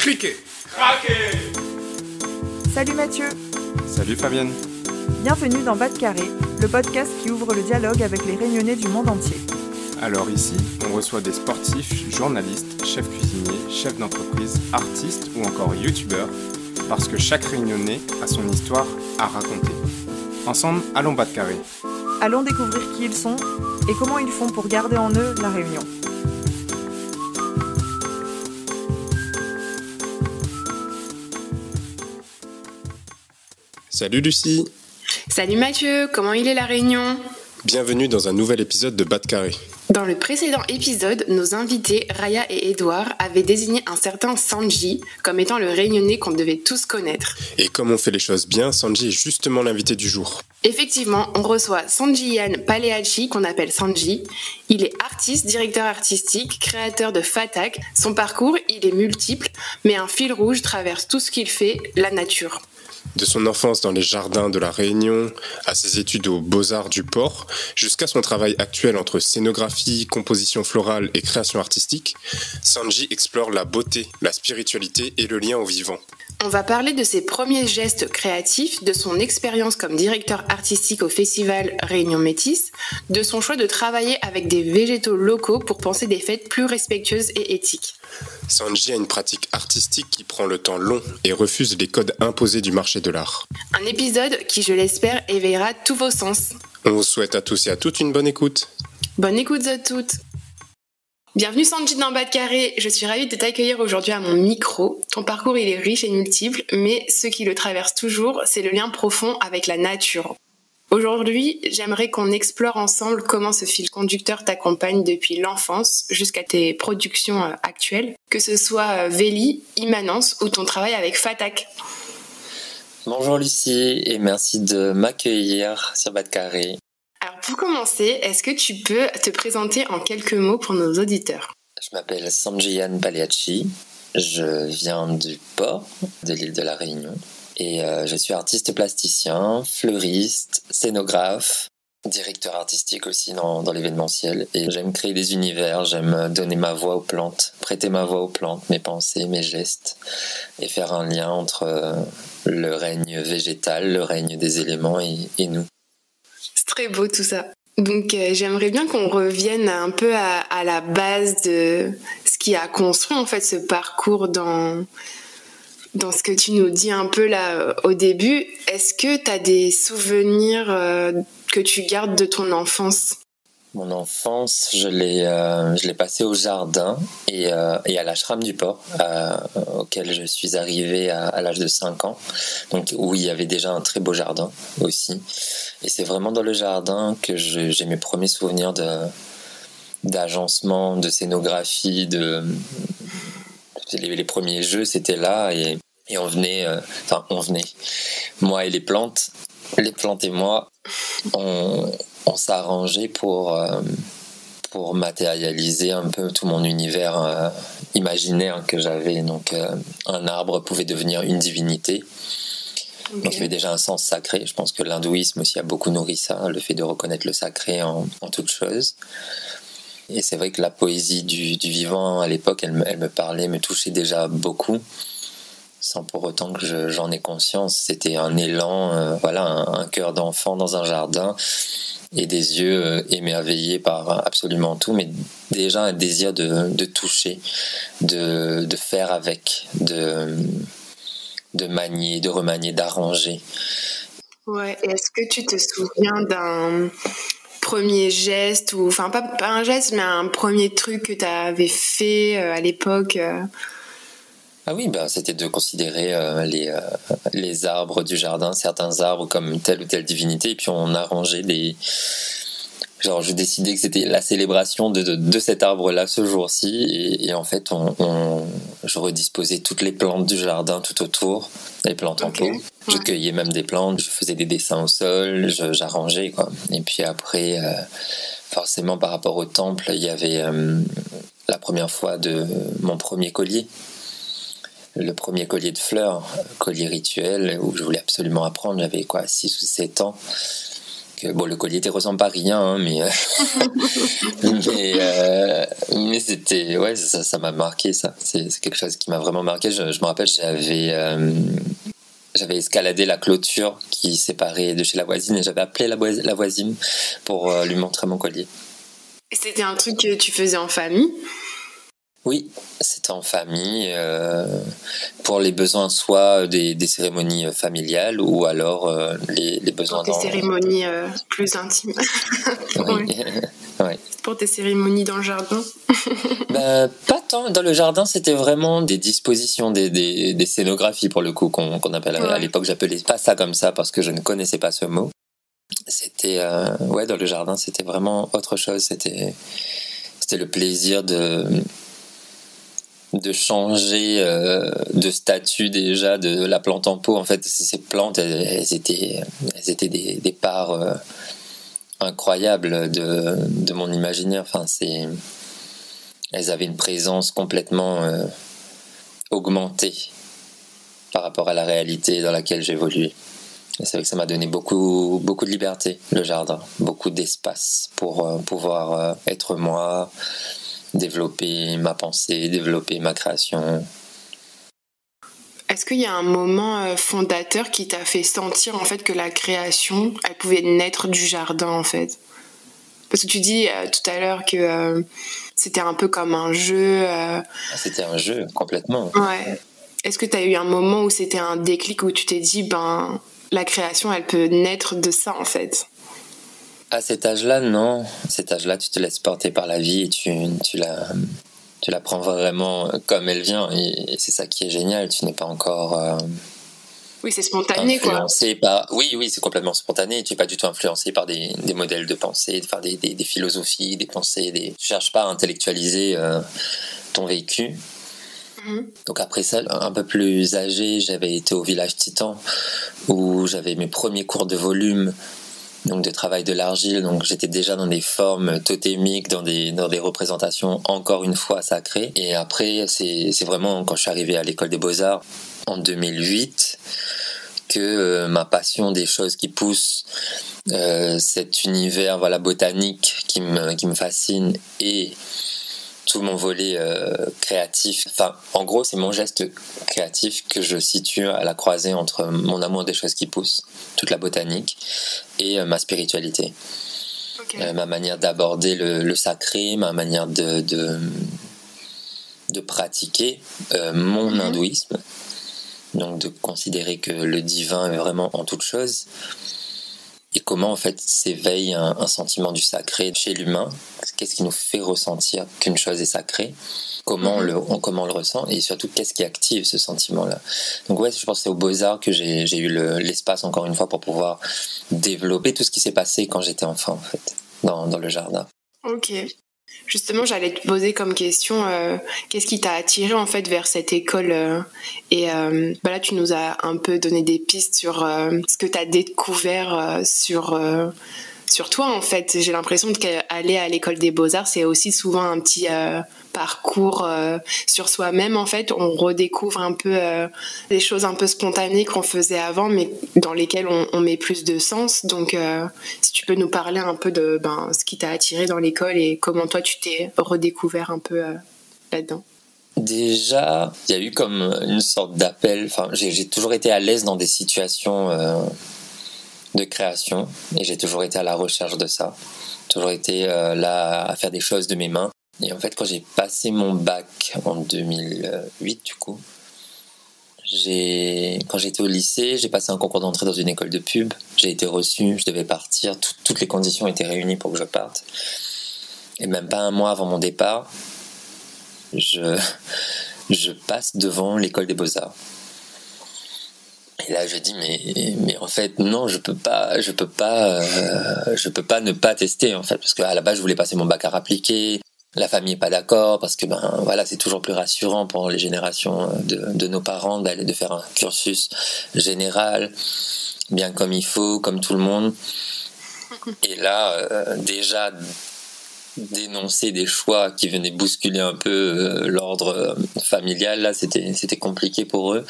Cliquez. Craquez. Salut Mathieu. Salut Fabienne. Bienvenue dans Bas de Carré, le podcast qui ouvre le dialogue avec les Réunionnais du monde entier. Alors ici, on reçoit des sportifs, journalistes, chefs cuisiniers, chefs d'entreprise, artistes ou encore youtubeurs, parce que chaque Réunionnais a son histoire à raconter. Ensemble, allons Bas de Carré. Allons découvrir qui ils sont et comment ils font pour garder en eux la Réunion. Salut Lucie. Salut Mathieu, comment il est la Réunion ? Bienvenue dans un nouvel épisode de Bas de Carré. Dans le précédent épisode, nos invités, Raya et Edouard, avaient désigné un certain Sanji comme étant le Réunionnais qu'on devait tous connaître. Et comme on fait les choses bien, Sanji est justement l'invité du jour. Effectivement, on reçoit Sanjiyan Paleachi, qu'on appelle Sanji. Il est artiste, directeur artistique, créateur de Fatak. Son parcours, il est multiple, mais un fil rouge traverse tout ce qu'il fait, la nature. De son enfance dans les jardins de la Réunion, à ses études aux Beaux-Arts du Port, jusqu'à son travail actuel entre scénographie, composition florale et création artistique, Sanji explore la beauté, la spiritualité et le lien au vivant. On va parler de ses premiers gestes créatifs, de son expérience comme directeur artistique au festival Réunion Métis, de son choix de travailler avec des végétaux locaux pour penser des fêtes plus respectueuses et éthiques. Sanji a une pratique artistique qui prend le temps long et refuse les codes imposés du marché de l'art. Un épisode qui, je l'espère, éveillera tous vos sens. On vous souhaite à tous et à toutes une bonne écoute. Bonne écoute à toutes. Bienvenue Sanji dans Bas de Carré, je suis ravie de t'accueillir aujourd'hui à mon micro. Ton parcours il est riche et multiple, mais ce qui le traverse toujours, c'est le lien profond avec la nature. Aujourd'hui, j'aimerais qu'on explore ensemble comment ce fil conducteur t'accompagne depuis l'enfance jusqu'à tes productions actuelles, que ce soit Véli, Immanence ou ton travail avec Fatak. Bonjour Lucie et merci de m'accueillir sur Bas de Carré. Alors pour commencer, est-ce que tu peux te présenter en quelques mots pour nos auditeurs ? Je m'appelle Sanjiyan Paleachi, je viens du port de l'île de la Réunion et je suis artiste plasticien, fleuriste, scénographe, directeur artistique aussi dans l'événementiel et j'aime créer des univers, j'aime donner ma voix aux plantes, prêter ma voix aux plantes, mes pensées, mes gestes et faire un lien entre le règne végétal, le règne des éléments et nous. C'est très beau tout ça. Donc j'aimerais bien qu'on revienne un peu à la base de ce qui a construit en fait ce parcours dans ce que tu nous dis un peu là au début. Est-ce que tu as des souvenirs que tu gardes de ton enfance ? Mon enfance, je l'ai passée au jardin et à l'ashram du port, auquel je suis arrivé à l'âge de 5 ans, donc où il y avait déjà un très beau jardin aussi. Et c'est vraiment dans le jardin que j'ai mes premiers souvenirs d'agencement, de scénographie, les premiers jeux, c'était là et on venait, moi et les plantes et moi, on s'arrangeait pour matérialiser un peu tout mon univers imaginaire que j'avais. Donc un arbre pouvait devenir une divinité. Okay. Donc il y avait déjà un sens sacré. Je pense que l'hindouisme aussi a beaucoup nourri ça, le fait de reconnaître le sacré en toute chose. Et c'est vrai que la poésie du vivant à l'époque, elle me parlait, me touchait déjà beaucoup, sans pour autant que j'en ai conscience. C'était un élan, un cœur d'enfant dans un jardin et des yeux émerveillés par absolument tout, mais déjà un désir de toucher, de faire avec, de manier, de remanier, d'arranger. Ouais, et est-ce que tu te souviens d'un premier geste, ou enfin pas un geste, mais un premier truc que tu avais fait à l'époque Ah oui, c'était de considérer les arbres du jardin, certains arbres comme telle ou telle divinité, et puis on arrangeait genre je décidais que c'était la célébration de cet arbre-là ce jour-ci, et en fait je redisposais toutes les plantes du jardin tout autour, les plantes en pot. Je cueillais même des plantes, je faisais des dessins au sol, j'arrangeais quoi. Et puis après, forcément par rapport au temple, il y avait la première fois de mon premier collier. Le premier collier de fleurs, collier rituel, où je voulais absolument apprendre, j'avais 6 ou 7 ans. Bon, le collier ne ressemble pas à rien, hein, mais mais c'était, ouais, ça m'a marqué, ça. C'est quelque chose qui m'a vraiment marqué. Je me rappelle, j'avais escaladé la clôture qui séparait de chez la voisine et j'avais appelé la voisine pour lui montrer mon collier. Et c'était un truc que tu faisais en famille? Oui, c'était en famille, pour les besoins soit des cérémonies familiales ou alors les besoins pour tes cérémonies plus intimes. Oui. Ouais. Pour tes cérémonies dans le jardin. Pas tant. Dans le jardin, c'était vraiment des dispositions, des scénographies pour le coup qu'on appelle. À l'époque, j'appelais pas ça comme ça parce que je ne connaissais pas ce mot. C'était dans le jardin, c'était vraiment autre chose. C'était le plaisir de changer de statut déjà de la plante en pot. En fait, ces plantes, elles étaient des parts incroyables de mon imaginaire. Enfin, elles avaient une présence complètement augmentée par rapport à la réalité dans laquelle j'évoluais. Et c'est vrai que ça m'a donné beaucoup de liberté, le jardin, beaucoup d'espace pour pouvoir être moi, développer ma pensée, développer ma création. Est-ce qu'il y a un moment fondateur qui t'a fait sentir en fait que la création, elle pouvait naître du jardin en fait? Parce que tu dis tout à l'heure que c'était un peu comme un jeu. C'était un jeu, complètement. Ouais. Est-ce que tu as eu un moment où c'était un déclic où tu t'es dit, la création, elle peut naître de ça en fait? À cet âge-là, non. À cet âge-là, tu te laisses porter par la vie et tu la prends vraiment comme elle vient. Et c'est ça qui est génial. Tu n'es pas encore... Oui, c'est spontané, influencé par... Oui, c'est complètement spontané. Tu n'es pas du tout influencé par des modèles de pensée, des philosophies, des pensées. Tu ne cherches pas à intellectualiser ton vécu. Donc après ça, un peu plus âgé, j'avais été au village Titan où j'avais mes premiers cours de volume, donc de travail de l'argile. Donc j'étais déjà dans des formes totémiques, dans des représentations encore une fois sacrées. Et après, c'est vraiment quand je suis arrivé à l'école des Beaux-Arts en 2008 que ma passion des choses qui poussent, cet univers botanique qui me fascine et tout mon volet créatif. Enfin, en gros, c'est mon geste créatif que je situe à la croisée entre mon amour des choses qui poussent, toute la botanique, et ma spiritualité. Okay. Ma manière d'aborder le sacré, ma manière de pratiquer mon hindouisme, donc de considérer que le divin est vraiment en toute chose. Et comment en fait s'éveille un sentiment du sacré chez l'humain? Qu'est-ce qui nous fait ressentir qu'une chose est sacrée? Comment on le ressent? Et surtout, qu'est-ce qui active ce sentiment-là? Donc ouais, je pense que c'est aux Beaux-Arts que j'ai eu l'espace, encore une fois, pour pouvoir développer tout ce qui s'est passé quand j'étais enfant, en fait, dans le jardin. Ok. Justement, j'allais te poser comme question, qu'est-ce qui t'a attiré en fait vers cette école et là, tu nous as un peu donné des pistes sur ce que t'as découvert sur toi en fait. J'ai l'impression qu'aller à l'école des Beaux-Arts, c'est aussi souvent un petit parcours sur soi-même en fait. On redécouvre un peu des choses un peu spontanées qu'on faisait avant, mais dans lesquelles on met plus de sens. Donc, si tu peux nous parler un peu de ce qui t'a attiré dans l'école et comment toi tu t'es redécouvert un peu là-dedans. Déjà, il y a eu comme une sorte d'appel. Enfin, j'ai toujours été à l'aise dans des situations de création et j'ai toujours été à la recherche de ça. Toujours été là à faire des choses de mes mains. Et en fait, quand j'ai passé mon bac en 2008, du coup, quand j'étais au lycée, j'ai passé un concours d'entrée dans une école de pub. J'ai été reçu, je devais partir. Toutes les conditions étaient réunies pour que je parte. Et même pas un mois avant mon départ, je passe devant l'école des Beaux-Arts. Et là, je dis mais en fait non, je peux pas ne pas tester en fait, parce qu'à la base je voulais passer mon bac à appliqué. La famille est pas d'accord parce que c'est toujours plus rassurant pour les générations de nos parents de faire un cursus général bien comme il faut, comme tout le monde. Et là déjà dénoncer des choix qui venaient bousculer un peu l'ordre familial, là c'était compliqué pour eux.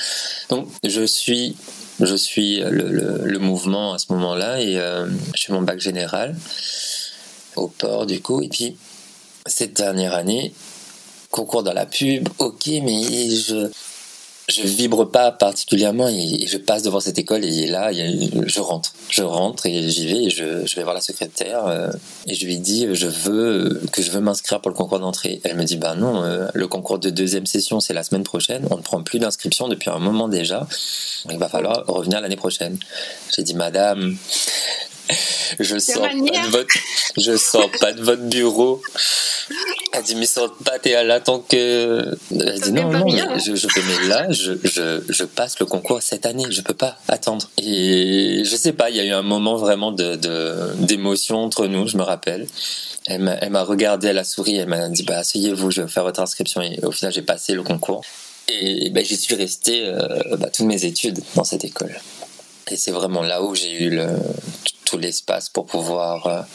Donc je suis Je suis le mouvement à ce moment-là et je fais mon bac général au port du coup. Et puis cette dernière année, concours dans la pub, ok, mais je vibre pas particulièrement et je passe devant cette école et là je rentre et j'y vais et je vais voir la secrétaire et je lui dis je veux m'inscrire pour le concours d'entrée. Elle me dit bah non, le concours de deuxième session c'est la semaine prochaine, on ne prend plus d'inscription depuis un moment déjà, il va falloir revenir l'année prochaine. J'ai dit madame, je sors pas de votre bureau. Elle dit mais sors pas, t'es là tant que. Elle dit non mais je fais mais là je passe le concours cette année, je peux pas attendre. Et je sais pas, il y a eu un moment vraiment d'émotion entre nous, je me rappelle. Elle m'a regardé, elle a souri, elle m'a dit bah asseyez-vous, je vais faire votre inscription et au final j'ai passé le concours et j'y suis resté toutes mes études dans cette école. Et c'est vraiment là où j'ai eu tout l'espace pour pouvoir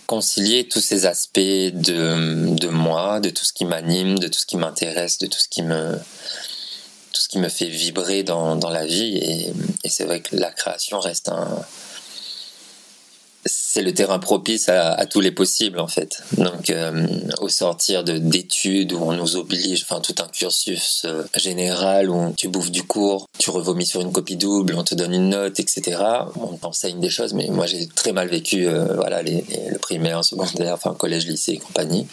concilier tous ces aspects de moi, de tout ce qui m'anime, de tout ce qui m'intéresse, de tout ce qui me fait vibrer dans la vie. Et c'est vrai que la création reste c'est le terrain propice à tous les possibles en fait. Donc au sortir d'études où on nous oblige, enfin tout un cursus général où tu bouffes du cours, tu revomis sur une copie double, on te donne une note, etc. On t'enseigne des choses, mais moi j'ai très mal vécu le primaire, le secondaire, enfin collège, lycée et compagnie.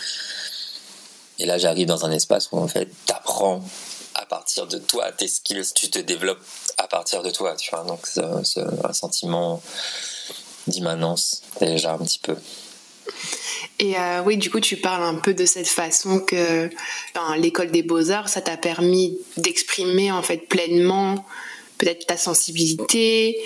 Et là j'arrive dans un espace où en fait t'apprends à partir de toi, tes skills, tu te développes à partir de toi, tu vois. Donc c'est un sentiment d'immanence déjà un petit peu. Et oui, du coup, tu parles un peu de cette façon que l'école des beaux-arts, ça t'a permis d'exprimer en fait pleinement peut-être ta sensibilité,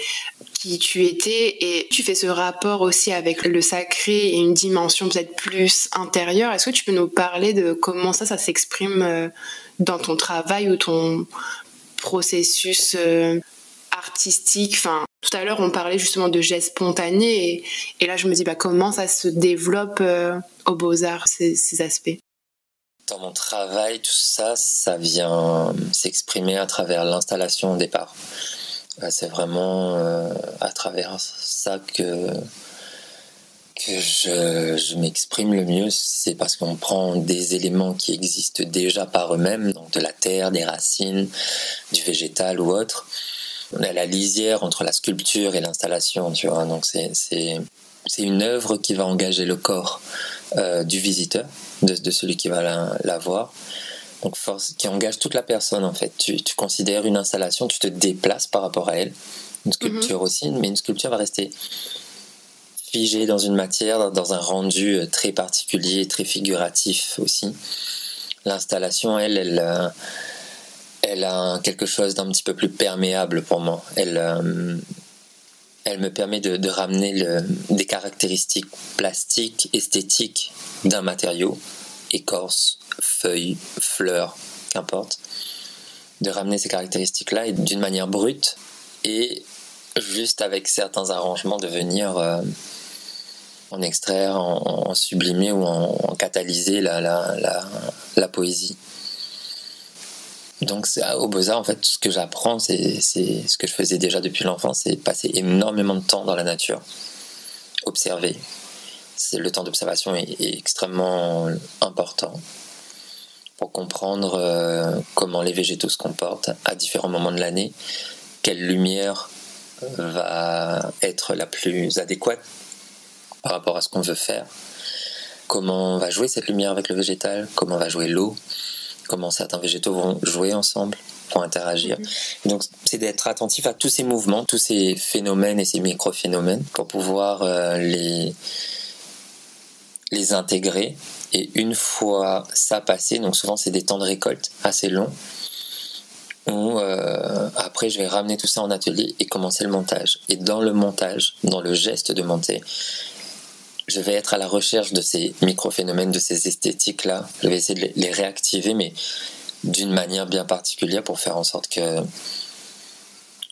qui tu étais, et tu fais ce rapport aussi avec le sacré et une dimension peut-être plus intérieure. Est-ce que tu peux nous parler de comment ça s'exprime dans ton travail ou ton processus artistique? Enfin, tout à l'heure, on parlait justement de gestes spontanés et là, je me dis comment ça se développe aux Beaux-Arts, ces aspects. Dans mon travail, tout ça, ça vient s'exprimer à travers l'installation au départ. C'est vraiment à travers ça que je m'exprime le mieux. C'est parce qu'on prend des éléments qui existent déjà par eux-mêmes, donc de la terre, des racines, du végétal ou autre. On a la lisière entre la sculpture et l'installation, tu vois. Donc c'est une œuvre qui va engager le corps du visiteur, de celui qui va la voir. Donc qui engage toute la personne en fait. Tu considères une installation, tu te déplaces par rapport à elle. Une sculpture aussi, mais une sculpture va rester figée dans une matière, dans un rendu très particulier, très figuratif aussi. L'installation, elle a quelque chose d'un petit peu plus perméable pour moi. Elle me permet de ramener des caractéristiques plastiques, esthétiques d'un matériau, écorce, feuille, fleur, qu'importe, de ramener ces caractéristiques-là et d'une manière brute et juste avec certains arrangements de venir en extraire, en sublimer ou en catalyser la poésie. Donc aux Beaux-Arts, en fait, ce que j'apprends, c'est ce que je faisais déjà depuis l'enfance, c'est passer énormément de temps dans la nature, observer. Le temps d'observation est extrêmement important pour comprendre comment les végétaux se comportent à différents moments de l'année, quelle lumière va être la plus adéquate par rapport à ce qu'on veut faire, comment va jouer cette lumière avec le végétal, comment va jouer l'eau, comment certains végétaux vont jouer ensemble, vont interagir. Donc c'est d'être attentif à tous ces mouvements, tous ces phénomènes et ces micro-phénomènes pour pouvoir les intégrer. Et une fois ça passé, donc souvent c'est des temps de récolte assez longs, où après je vais ramener tout ça en atelier et commencer le montage. Et dans le montage, dans le geste de monter, je vais être à la recherche de ces micro-phénomènes, de ces esthétiques-là. Je vais essayer de les réactiver, mais d'une manière bien particulière pour faire en sorte que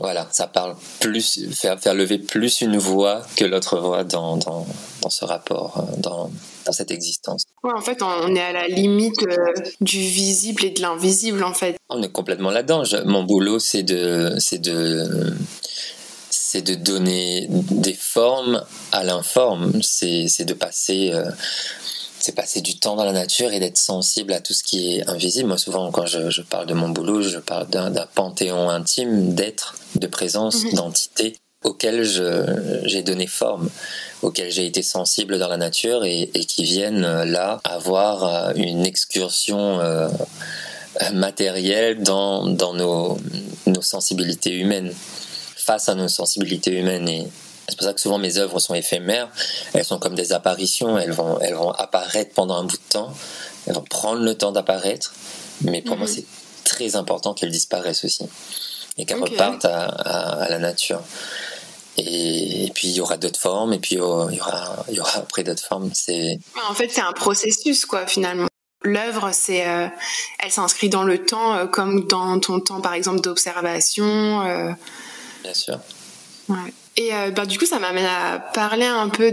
Voilà, ça parle plus, faire lever plus une voix que l'autre voix dans ce rapport, dans cette existence. Ouais, en fait, on est à la limite du visible et de l'invisible, en fait. On est complètement là-dedans. Mon boulot, c'est de donner des formes à l'informe. C'est de passer... c'est passer du temps dans la nature et d'être sensible à tout ce qui est invisible. Moi, souvent, quand je parle de mon boulot, je parle d'un panthéon intime d'êtres, de présence, d'entités auxquelles j'ai donné forme, auxquelles j'ai été sensible dans la nature et qui viennent là avoir une excursion matérielle dans nos sensibilités humaines, face à nos sensibilités humaines. Et c'est pour ça que souvent mes œuvres sont éphémères, elles sont comme des apparitions, elles vont apparaître pendant un bout de temps, elles vont prendre le temps d'apparaître, mais pour moi c'est très important qu'elles disparaissent aussi, et qu'elles repartent à la nature. Et puis il y aura d'autres formes, et puis il y aura après d'autres formes. En fait, c'est un processus, quoi, finalement. L'œuvre, elle s'inscrit dans le temps, comme dans ton temps, par exemple, d'observation. Bien sûr. Ouais. Et du coup, ça m'amène à parler un peu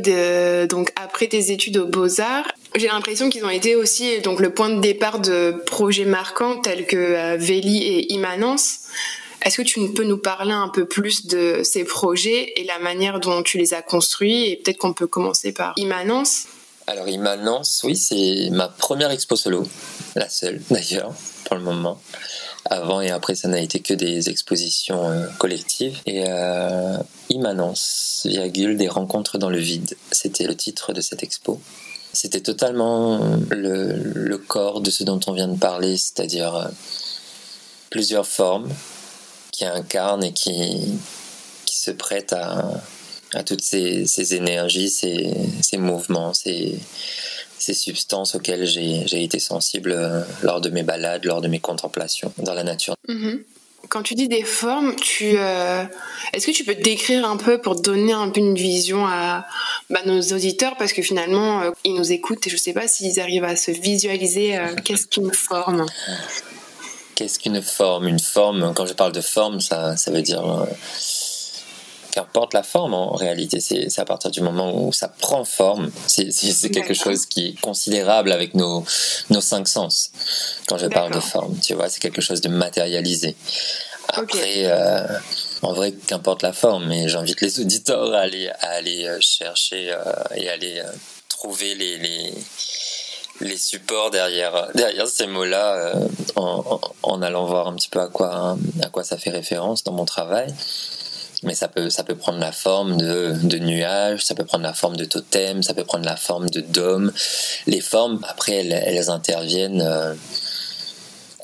donc après tes études aux Beaux-Arts. J'ai l'impression qu'ils ont été aussi donc le point de départ de projets marquants tels que Véli et Immanence. Est-ce que tu peux nous parler un peu plus de ces projets et la manière dont tu les as construits? Et peut-être qu'on peut commencer par Immanence. Alors Immanence, oui, c'est ma première expo solo, la seule d'ailleurs pour le moment. Avant et après, ça n'a été que des expositions collectives. Et Immanence, des rencontres dans le vide, c'était le titre de cette expo. C'était totalement le corps de ce dont on vient de parler, c'est-à-dire plusieurs formes qui incarnent et qui se prêtent à toutes ces énergies, ces mouvements, ces substances auxquelles j'ai été sensible lors de mes balades, lors de mes contemplations dans la nature. Quand tu dis des formes, est-ce que tu peux te décrire un peu pour donner un peu une vision à nos auditeurs, parce que finalement ils nous écoutent et je ne sais pas s'ils arrivent à se visualiser qu'est-ce qu'une forme. Qu'est-ce qu'une forme? Une forme, quand je parle de forme, ça veut dire... qu'importe la forme en réalité, c'est à partir du moment où ça prend forme, c'est quelque chose qui est considérable avec nos 5 sens. Quand je parle de forme, tu vois, c'est quelque chose de matérialisé. Après, en vrai, qu'importe la forme, mais j'invite les auditeurs à aller chercher et aller trouver les supports derrière ces mots-là, en allant voir un petit peu à quoi ça fait référence dans mon travail. Mais ça peut prendre la forme de nuages, ça peut prendre la forme de totems, ça peut prendre la forme de dômes. Les formes, après, elles interviennent,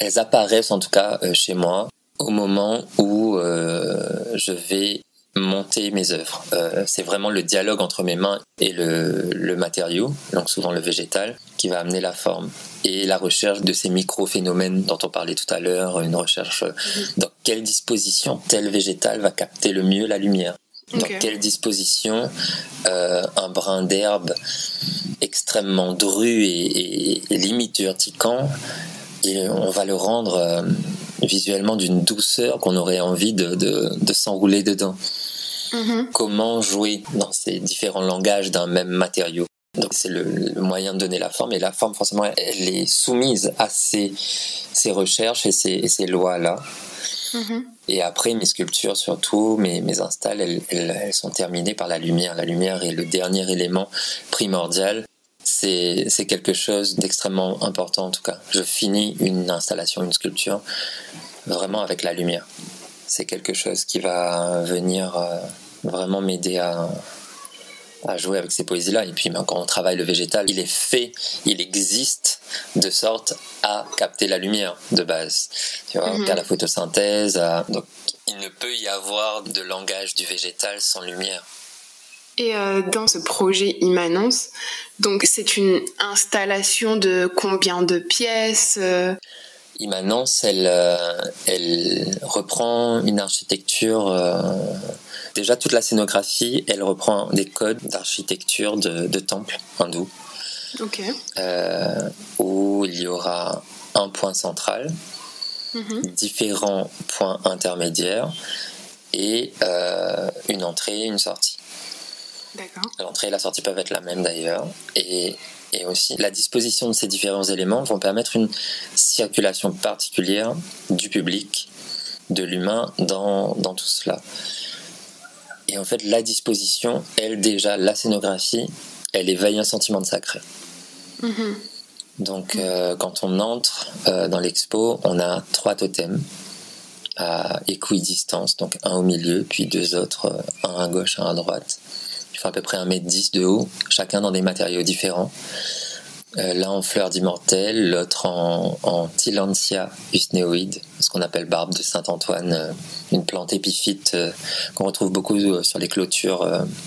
elles apparaissent en tout cas chez moi au moment où je vais monter mes œuvres. C'est vraiment le dialogue entre mes mains et le matériau, donc souvent le végétal, qui va amener la forme. Et la recherche de ces micro-phénomènes dont on parlait tout à l'heure, une recherche dans quelle disposition tel végétal va capter le mieux la lumière. Dans quelle disposition un brin d'herbe extrêmement dru et limite urticant, et on va le rendre visuellement d'une douceur qu'on aurait envie de s'enrouler dedans. Comment jouer dans ces différents langages d'un même matériau? Donc c'est le moyen de donner la forme, et la forme forcément elle est soumise à ces recherches et ces lois-là. Et après mes sculptures, surtout mes installs, elles sont terminées par la lumière. La lumière est le dernier élément primordial. C'est quelque chose d'extrêmement important en tout cas. Je finis une installation, une sculpture vraiment avec la lumière. C'est quelque chose qui va venir vraiment m'aider à jouer avec ces poésies-là. Et puis quand on travaille le végétal, il est fait, il existe de sorte à capter la lumière de base. Tu vois, à la photosynthèse. Donc il ne peut y avoir de langage du végétal sans lumière. Et dans ce projet Immanence, donc c'est une installation de combien de pièces Immanence, elle reprend une architecture... déjà, toute la scénographie, elle reprend des codes d'architecture de temples hindous. Où il y aura un point central, différents points intermédiaires, et une entrée et une sortie. D'accord. L'entrée et la sortie peuvent être la même d'ailleurs. Et aussi, la disposition de ces différents éléments vont permettre une circulation particulière du public, de l'humain dans tout cela. Et en fait, la disposition, elle déjà, la scénographie, elle éveille un sentiment de sacré. Donc, quand on entre dans l'expo, on a 3 totems à équidistance, donc un au milieu, puis 2 autres, un à gauche, un à droite. Ils font à peu près 1,10 m de haut, chacun dans des matériaux différents. L'un en fleurs d'immortel, l'autre en Tillandsia usneoide, ce qu'on appelle barbe de Saint-Antoine, une plante épiphyte qu'on retrouve beaucoup sur les clôtures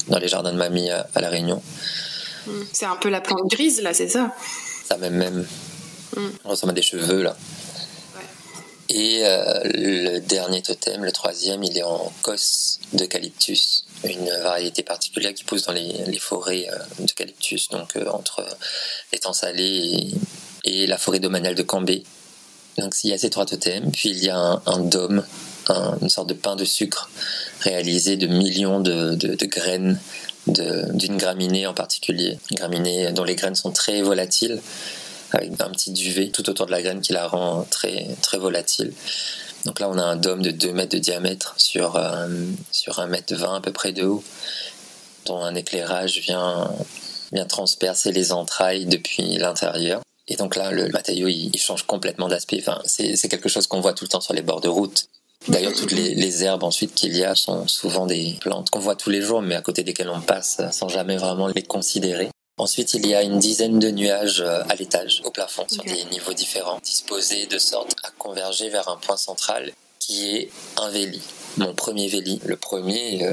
dans les jardins de mamie à La Réunion. C'est un peu la plante grise, là, c'est ça? Ça même. On ressemble à des cheveux, là. Ouais. Et le dernier totem, le 3e, il est en cos d'eucalyptus, une variété particulière qui pousse dans les forêts d'eucalyptus, donc entre l'étang salé et la forêt domaniale de Cambé. Donc il y a ces 3 totems, puis il y a un dôme, une sorte de pain de sucre réalisé de millions de graines d'une graminée en particulier, une graminée dont les graines sont très volatiles, avec un petit duvet tout autour de la graine qui la rend très, très volatile. Donc là, on a un dôme de 2 mètres de diamètre sur 1,20 m à peu près de haut, dont un éclairage vient transpercer les entrailles depuis l'intérieur. Et donc là, le matériau, il change complètement d'aspect. Enfin, c'est quelque chose qu'on voit tout le temps sur les bords de route. D'ailleurs, toutes les herbes ensuite qu'il y a sont souvent des plantes qu'on voit tous les jours, mais à côté desquelles on passe sans jamais vraiment les considérer. Ensuite, il y a une dizaine de nuages à l'étage, au plafond, sur des niveaux différents, disposés de sorte à converger vers un point central qui est un véli. Mon premier véli. Le premier,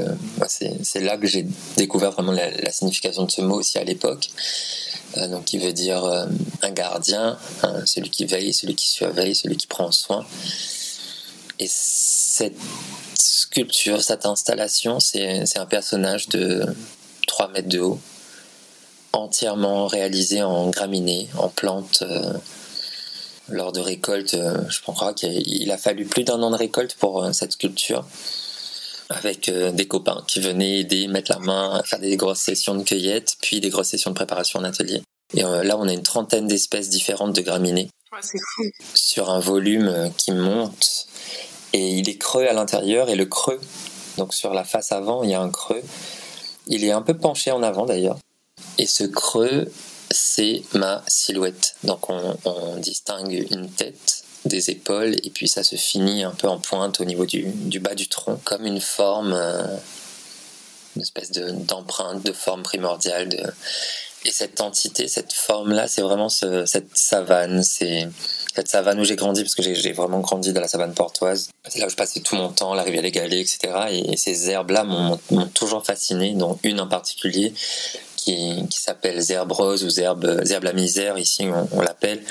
c'est là que j'ai découvert vraiment la signification de ce mot aussi à l'époque. Donc, qui veut dire un gardien, celui qui veille, celui qui surveille, celui qui prend soin. Et cette sculpture, cette installation, c'est un personnage de 3 mètres de haut, entièrement réalisé en graminées, en plantes. Lors de récolte, je crois qu'il a fallu plus d'1 an de récolte pour cette sculpture, avec des copains qui venaient aider, mettre la main, faire des grosses sessions de cueillette, puis des grosses sessions de préparation en atelier. Et là, on a une 30aine d'espèces différentes de graminées. Ouais, c'est fou. Sur un volume qui monte, et il est creux à l'intérieur, et le creux, donc sur la face avant, il y a un creux. Il est un peu penché en avant d'ailleurs. Et ce creux, c'est ma silhouette. Donc on distingue une tête, des épaules, et puis ça se finit un peu en pointe au niveau du bas du tronc, comme une forme, une espèce d'empreinte, de forme primordiale. Et cette entité, cette forme-là, c'est vraiment cette savane. C'est cette savane où j'ai grandi, parce que j'ai vraiment grandi dans la savane portoise. C'est là où je passais tout mon temps, la rivière des Galets, etc. Et ces herbes-là m'ont toujours fasciné, dont une en particulier, qui s'appelle zerbe rose ou zerbe la misère, ici on l'appelle.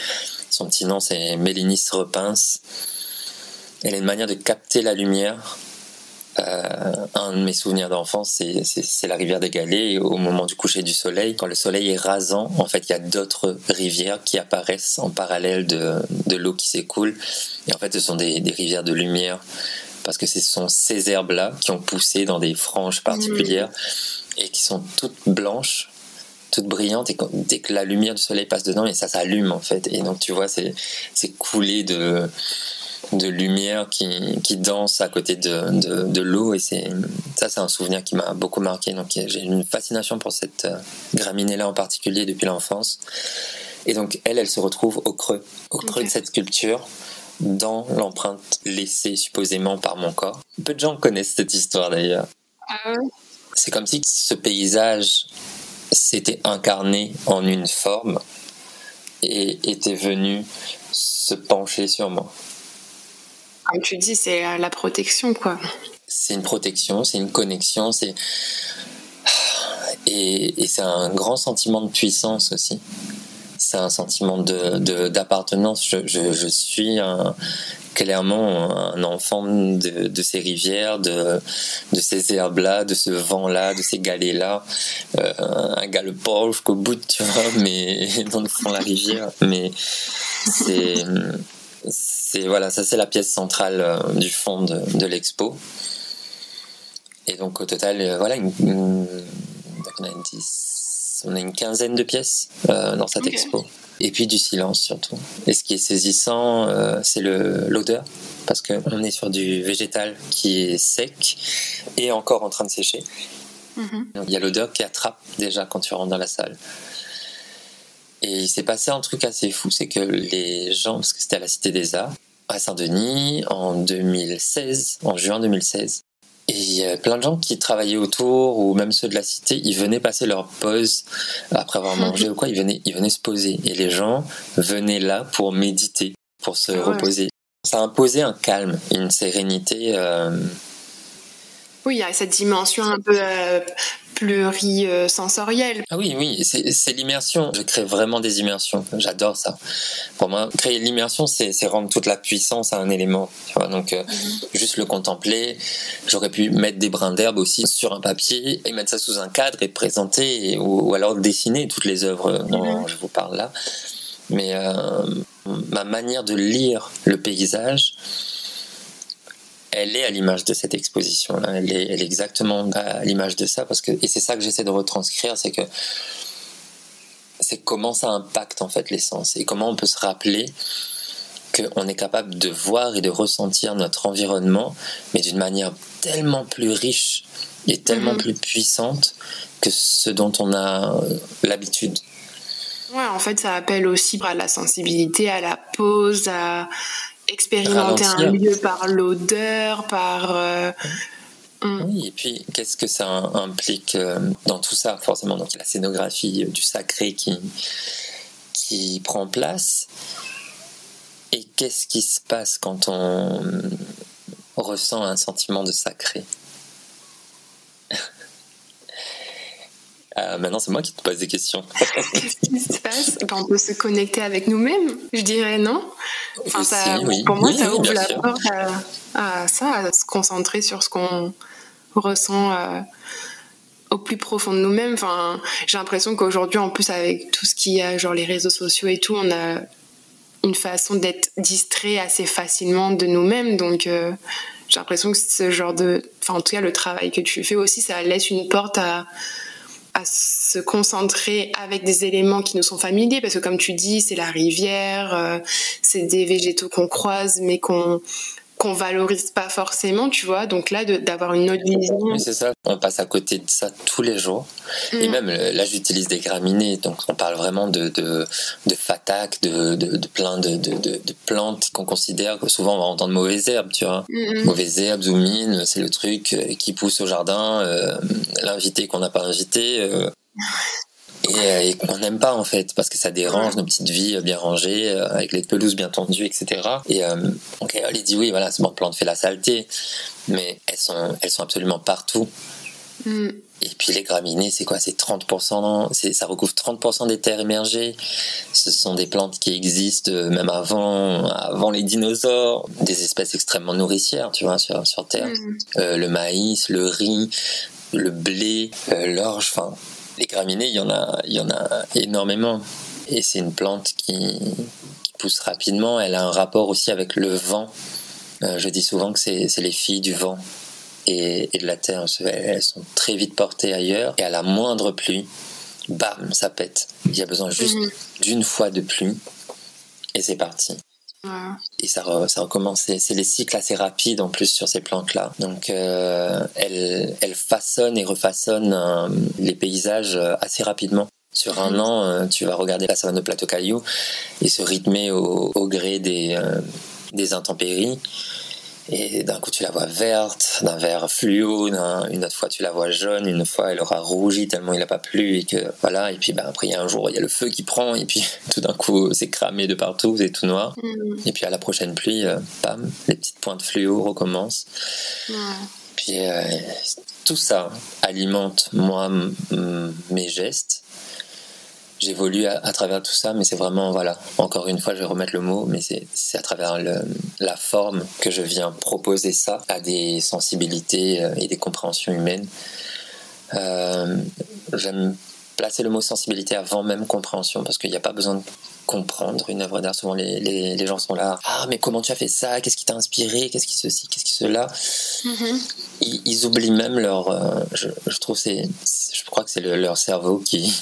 Son petit nom, c'est Mélinis repince. Elle a une manière de capter la lumière. Un de mes souvenirs d'enfance, c'est la rivière des Galets, et au moment du coucher du soleil, quand le soleil est rasant, en fait, il y a d'autres rivières qui apparaissent en parallèle de l'eau qui s'écoule. Et en fait, ce sont des rivières de lumière, parce que ce sont ces herbes-là qui ont poussé dans des franges particulières et qui sont toutes blanches, toutes brillantes, et dès que la lumière du soleil passe dedans, et ça s'allume en fait. Et donc tu vois, c'est coulé de lumière qui danse à côté de l'eau, et c'est un souvenir qui m'a beaucoup marqué. Donc j'ai une fascination pour cette graminée là en particulier depuis l'enfance. Et donc elle se retrouve au creux de cette sculpture, dans l'empreinte laissée supposément par mon corps. Peu de gens connaissent cette histoire d'ailleurs. C'est comme si ce paysage s'était incarné en une forme et était venu se pencher sur moi. Comme tu dis, c'est la protection, quoi. C'est une protection, c'est une connexion, et c'est un grand sentiment de puissance aussi. C'est un sentiment d'appartenance. Je suis clairement un enfant de ces rivières, de ces herbes-là, de ce vent-là, de ces galets-là. Un gars le pauvre jusqu'au bout, tu vois, mais dans le fond de la rivière. Mais voilà, ça c'est la pièce centrale du fond de l'expo. Et donc au total, voilà, on a une quinzaine de pièces dans cette expo. Et puis du silence surtout. Et ce qui est saisissant, c'est l'odeur, parce qu'on est sur du végétal qui est sec et encore en train de sécher. Donc, il y a l'odeur qui attrape déjà quand tu rentres dans la salle. Et il s'est passé un truc assez fou, c'est que les gens, parce que c'était à la Cité des Arts, à Saint-Denis, en juin 2016, et il y a plein de gens qui travaillaient autour, ou même ceux de la cité, ils venaient passer leur pause après avoir mangé ou quoi, ils venaient se poser. Et les gens venaient là pour méditer, pour se reposer. Ça imposait un calme, une sérénité. Oui, il y a cette dimension un peu plurisensorielle. Ah oui, c'est l'immersion. Je crée vraiment des immersions. J'adore ça. Pour moi, créer l'immersion, c'est rendre toute la puissance à un élément. Tu vois, donc, juste le contempler. J'aurais pu mettre des brins d'herbe aussi sur un papier et mettre ça sous un cadre et présenter, ou alors dessiner toutes les œuvres dont je vous parle là. Mais ma manière de lire le paysage, elle est à l'image de cette exposition-là. Elle est exactement à l'image de ça, et c'est ça que j'essaie de retranscrire, c'est comment ça impacte en fait les sens, et comment on peut se rappeler qu'on est capable de voir et de ressentir notre environnement, mais d'une manière tellement plus riche et tellement plus puissante que ce dont on a l'habitude. Ouais, en fait, ça appelle aussi à la sensibilité, à la pause, à expérimenter un lieu par l'odeur, par... Oui, et puis qu'est-ce que ça implique dans tout ça, forcément. Donc la scénographie du sacré qui prend place. Et qu'est-ce qui se passe quand on ressent un sentiment de sacré? Maintenant, c'est moi qui te pose des questions. Qu'est-ce qui se passe? On peut se connecter avec nous-mêmes, je dirais, non? Enfin, pour moi, ça ouvre la porte à ça, à se concentrer sur ce qu'on ressent au plus profond de nous-mêmes. Enfin, j'ai l'impression qu'aujourd'hui, en plus, avec tout ce qu'il y a, genre les réseaux sociaux et tout, on a une façon d'être distrait assez facilement de nous-mêmes. Donc, j'ai l'impression que ce genre de... Enfin, en tout cas, le travail que tu fais aussi, ça laisse une porte à se concentrer avec des éléments qui nous sont familiers, parce que comme tu dis, c'est la rivière, c'est des végétaux qu'on croise mais qu'on valorise pas forcément, tu vois. Donc là, d'avoir une autre vision. Oui, c'est ça. On passe à côté de ça tous les jours. Et même là, j'utilise des graminées, donc on parle vraiment de fatac, de plein de plantes qu'on considère que souvent on va entendre mauvaises herbes, tu vois. Mauvaises herbes, zoomine, c'est le truc qui pousse au jardin, l'invité qu'on n'a pas invité. Et qu'on n'aime pas en fait, parce que ça dérange nos petites vies bien rangées, avec les pelouses bien tendues, etc. Et donc elle dit oui, voilà, c'est bon, plante fait la saleté, mais elles sont absolument partout. Et puis les graminées, c'est quoi? C'est 30%, ça recouvre 30% des terres immergées. Ce sont des plantes qui existent même avant les dinosaures, des espèces extrêmement nourricières, tu vois, sur Terre. Le maïs, le riz, le blé, l'orge, enfin... Les graminées, il y en a énormément. Et c'est une plante qui pousse rapidement. Elle a un rapport aussi avec le vent. Je dis souvent que c'est les filles du vent et de la terre. Elles sont très vite portées ailleurs. Et à la moindre pluie, bam, ça pète. Il y a besoin juste d'une fois de pluie. Et c'est parti. Et ça recommence. C'est les cycles assez rapides en plus sur ces plantes-là. Donc elles façonnent et refaçonnent les paysages assez rapidement. Sur un an, tu vas regarder la savane de Plateau Caillou et se rythmer au gré des intempéries. Et d'un coup tu la vois verte, d'un vert fluo, une autre fois tu la vois jaune, une fois elle aura rougi tellement il n'a pas plu, et que voilà. Et puis après il y a un jour il y a le feu qui prend, et puis tout d'un coup c'est cramé de partout, c'est tout noir. Et puis à la prochaine pluie, bam, les petites pointes fluo recommencent. Puis tout ça alimente moi mes gestes. J'évolue à travers tout ça, mais c'est vraiment, voilà, encore une fois je vais remettre le mot, mais c'est à travers la forme que je viens proposer ça à des sensibilités et des compréhensions humaines. J'aime placer le mot sensibilité avant même compréhension, parce qu'il n'y a pas besoin comprendre une œuvre d'art. Souvent les gens sont là, ah mais comment tu as fait ça, qu'est-ce qui t'a inspiré, qu'est-ce qui ceci, qu'est-ce qui cela. Ils oublient même leur je crois que c'est leur cerveau qui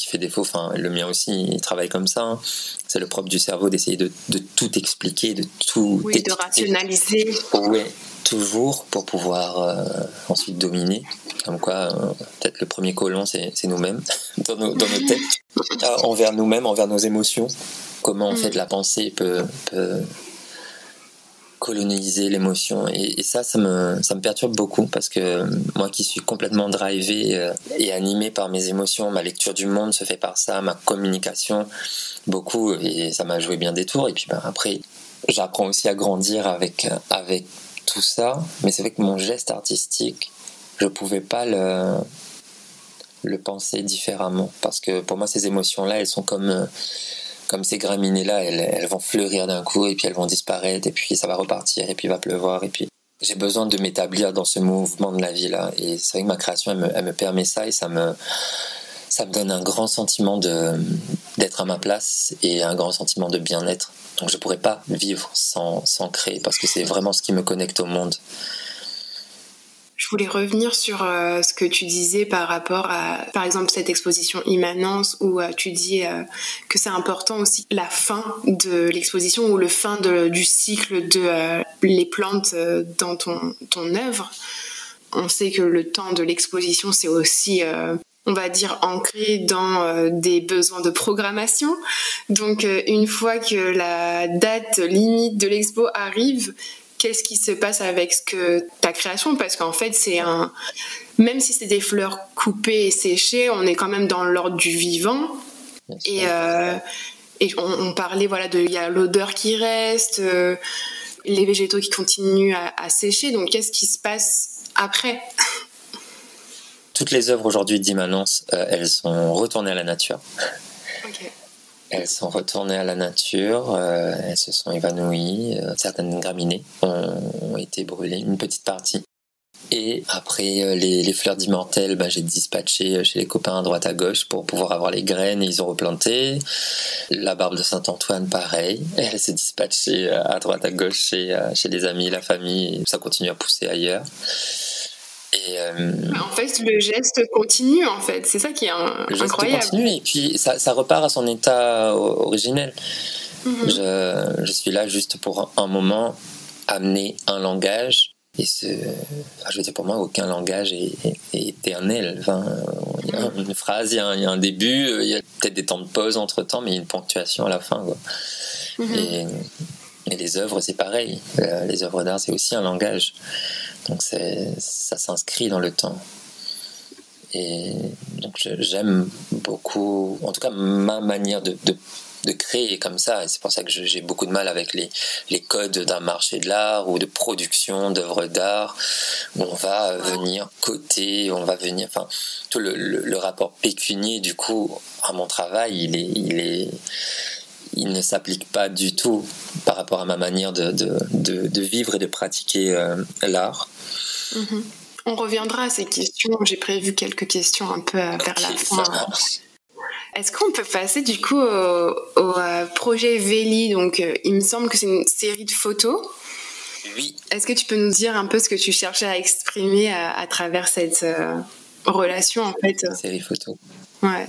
fait défaut. Enfin, le mien aussi, il travaille comme ça, hein. C'est le propre du cerveau d'essayer de tout expliquer, de tout de rationaliser. Oui, toujours pour pouvoir ensuite dominer. Comme quoi, peut-être le premier colon, c'est nous-mêmes, dans nos têtes, envers nous-mêmes, envers nos émotions. Comment en fait la pensée peut coloniser l'émotion, et ça me perturbe beaucoup, parce que moi qui suis complètement drivé et animé par mes émotions, ma lecture du monde se fait par ça, ma communication beaucoup, et ça m'a joué bien des tours. Et puis après j'apprends aussi à grandir avec tout ça, mais c'est vrai que mon geste artistique, je pouvais pas le penser différemment, parce que pour moi ces émotions là, elles sont comme ces graminées-là, elles vont fleurir d'un coup, et puis elles vont disparaître, et puis ça va repartir, et puis il va pleuvoir, et puis j'ai besoin de m'établir dans ce mouvement de la vie-là. Et c'est vrai que ma création, elle me permet ça, et ça me donne un grand sentiment d'être à ma place, et un grand sentiment de bien-être. Donc je pourrais pas vivre sans créer, parce que c'est vraiment ce qui me connecte au monde. Je voulais revenir sur ce que tu disais par rapport à, par exemple, cette exposition Immanence, où tu dis que c'est important aussi la fin de l'exposition, ou le fin du cycle de les plantes dans ton œuvre. On sait que le temps de l'exposition, c'est aussi, on va dire, ancré dans des besoins de programmation. Donc, une fois que la date limite de l'expo arrive, qu'est-ce qui se passe avec ta création? Parce qu'en fait, même si c'est des fleurs coupées et séchées, on est quand même dans l'ordre du vivant. Et on parlait, voilà, il y a l'odeur qui reste, les végétaux qui continuent à sécher. Donc, qu'est-ce qui se passe après? Toutes les œuvres aujourd'hui d'Immanence, elles sont retournées à la nature. Ok. Elles sont retournées à la nature, elles se sont évanouies, certaines graminées ont été brûlées, une petite partie. Et après, les fleurs d'immortelles, j'ai dispatché chez les copains à droite à gauche pour pouvoir avoir les graines, et ils ont replanté. La barbe de Saint-Antoine, pareil, elle s'est dispatchée à droite à gauche chez les amis, la famille, et ça continue à pousser ailleurs. Et en fait, le geste continue, en fait. C'est ça qui est incroyable. Le geste continue, et puis ça repart à son état originel. Je suis là juste pour un moment amener un langage. Et je veux dire, pour moi, aucun langage est éternel. Enfin, il y a une phrase, il y a un début, il y a peut-être des temps de pause entre-temps, mais il y a une ponctuation à la fin, quoi. Et les œuvres, c'est pareil. Les œuvres d'art, c'est aussi un langage. Donc ça s'inscrit dans le temps. Et donc j'aime beaucoup, en tout cas ma manière de créer est comme ça, et c'est pour ça que j'ai beaucoup de mal avec les codes d'un marché de l'art ou de production d'œuvres d'art, où on va venir coter, enfin tout le rapport pécunier, du coup, à mon travail, il ne s'applique pas du tout par rapport à ma manière de vivre et de pratiquer l'art. On reviendra à ces questions. J'ai prévu quelques questions un peu vers la fin. Est-ce qu'on peut passer du coup au projet Véli? Donc, il me semble que c'est une série de photos. Oui. Est-ce que tu peux nous dire un peu ce que tu cherchais à exprimer à travers cette relation, en fait? Série photo. Ouais.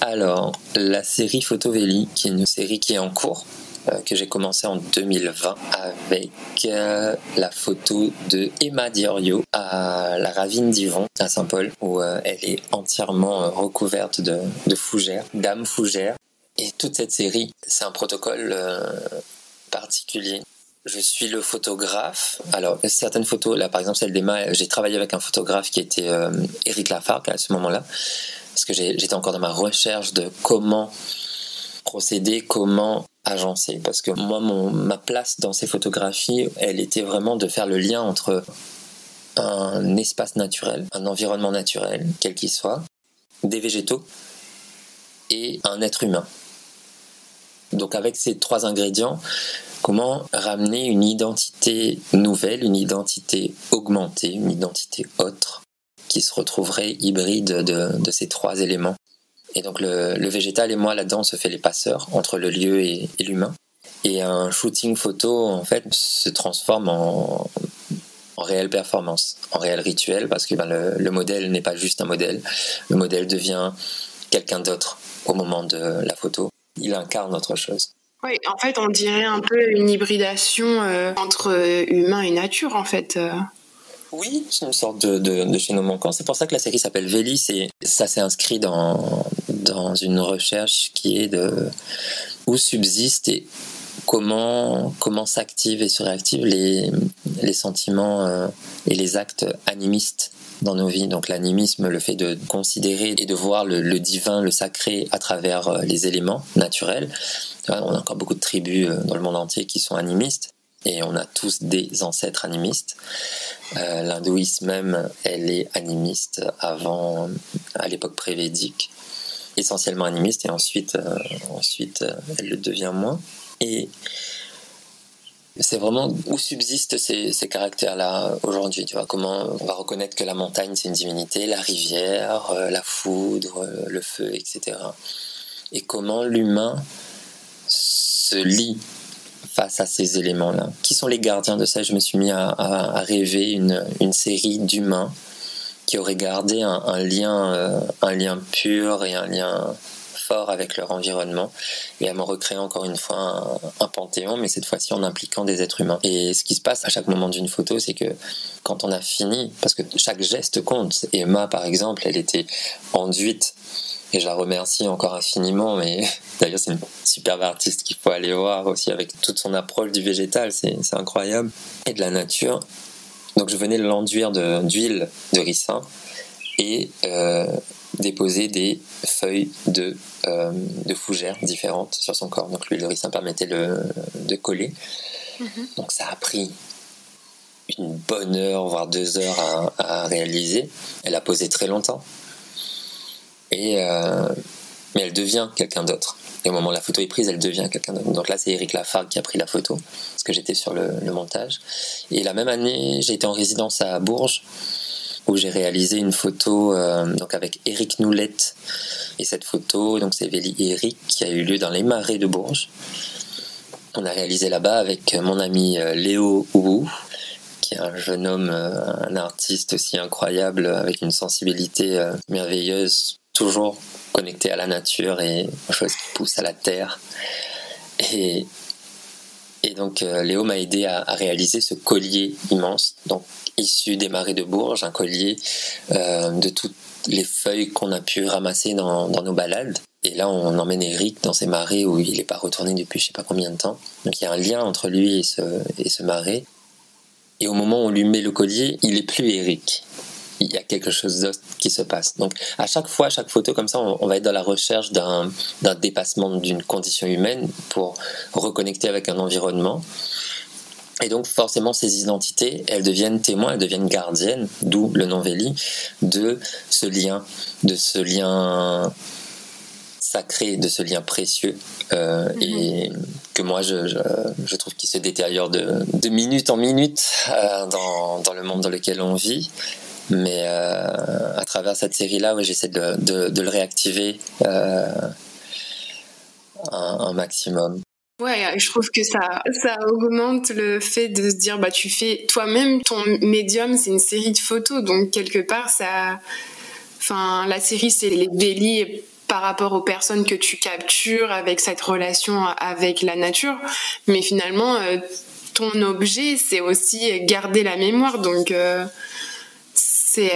Alors, la série Photo Véli, qui est une série qui est en cours, que j'ai commencé en 2020 avec la photo de Emma Diorio à la Ravine d'Yvon à Saint-Paul, où elle est entièrement recouverte de fougères, d'âmes fougères. Et toute cette série, c'est un protocole particulier. Je suis le photographe. Alors, certaines photos, là par exemple celle d'Emma, j'ai travaillé avec un photographe qui était Éric Lafargue à ce moment-là, parce que j'étais encore dans ma recherche de comment procéder, comment agencer, parce que moi, ma place dans ces photographies, elle était vraiment de faire le lien entre un espace naturel, un environnement naturel, quel qu'il soit, des végétaux et un être humain. Donc avec ces trois ingrédients, comment ramener une identité nouvelle, une identité augmentée, une identité autre, qui se retrouverait hybride de ces trois éléments. Et donc le végétal et moi là-dedans, on se fait les passeurs entre le lieu et l'humain. Et un shooting photo, en fait, se transforme en réelle performance, en réel rituel, parce que le modèle n'est pas juste un modèle. Le modèle devient quelqu'un d'autre au moment de la photo. Il incarne autre chose. Oui, en fait, on dirait un peu une hybridation entre humain et nature, en fait. Oui, c'est une sorte de chaînon manquant. C'est pour ça que la série s'appelle Véli. Ça s'est inscrit dans une recherche qui est de où subsiste et comment s'activent et se réactivent les sentiments et les actes animistes dans nos vies. Donc l'animisme, le fait de considérer et de voir le divin, le sacré à travers les éléments naturels. On a encore beaucoup de tribus dans le monde entier qui sont animistes et on a tous des ancêtres animistes. L'hindouisme même, elle est animiste à l'époque prévédique, essentiellement animiste, et ensuite elle le devient moins. Et c'est vraiment où subsistent ces caractères-là aujourd'hui. Tu vois, comment on va reconnaître que la montagne c'est une divinité, la rivière, la foudre, le feu, etc. Et comment l'humain se lie face à ces éléments-là. Qui sont les gardiens de ça? Je me suis mis à rêver une série d'humains qui auraient gardé un lien pur et un lien fort avec leur environnement, et à me recréer encore une fois un panthéon, mais cette fois-ci en impliquant des êtres humains. Et ce qui se passe à chaque moment d'une photo, c'est que quand on a fini, parce que chaque geste compte, Emma par exemple, elle était enduite, et je la remercie encore infiniment, mais d'ailleurs c'est une superbe artiste qu'il faut aller voir aussi, avec toute son approche du végétal, c'est incroyable, et de la nature. Donc je venais l'enduire d'huile de ricin et déposer des feuilles de fougères différentes sur son corps. Donc l'huile de ricin permettait de coller. Donc ça a pris une bonne heure, voire 2 heures à réaliser. Elle a posé très longtemps. Mais elle devient quelqu'un d'autre. Et au moment où la photo est prise, elle devient quelqu'un d'autre. Donc là, c'est Eric Lafargue qui a pris la photo, parce que j'étais sur le montage. Et la même année, j'ai été en résidence à Bourges, où j'ai réalisé une photo donc avec Eric Noulette. Et cette photo, donc c'est Véli et Eric, qui a eu lieu dans les marais de Bourges. On a réalisé là-bas avec mon ami Léo Wu, qui est un jeune homme, un artiste aussi incroyable, avec une sensibilité merveilleuse, toujours connecté à la nature et aux choses qui poussent à la terre. Et donc Léo m'a aidé à réaliser ce collier immense, donc issu des marais de Bourges, un collier de toutes les feuilles qu'on a pu ramasser dans nos balades. Et là, on emmène Eric dans ces marais où il n'est pas retourné depuis je ne sais pas combien de temps. Donc il y a un lien entre lui et ce marais. Et au moment où on lui met le collier, il n'est plus Eric. Il y a quelque chose d'autre qui se passe. Donc à chaque fois, chaque photo comme ça, on va être dans la recherche d'un dépassement d'une condition humaine pour reconnecter avec un environnement. Et donc forcément, ces identités, elles deviennent témoins, elles deviennent gardiennes, d'où le nom Véli, de ce lien sacré, de ce lien précieux, et que moi je trouve qu'il se détériore de minute en minute dans le monde dans lequel on vit. Mais à travers cette série-là, ouais, j'essaie de le réactiver un maximum. Ouais, je trouve que ça augmente le fait de se dire, bah, tu fais toi-même ton médium, c'est une série de photos, donc quelque part, la série, c'est les délits par rapport aux personnes que tu captures avec cette relation avec la nature, mais finalement, ton objet, c'est aussi garder la mémoire, donc c'est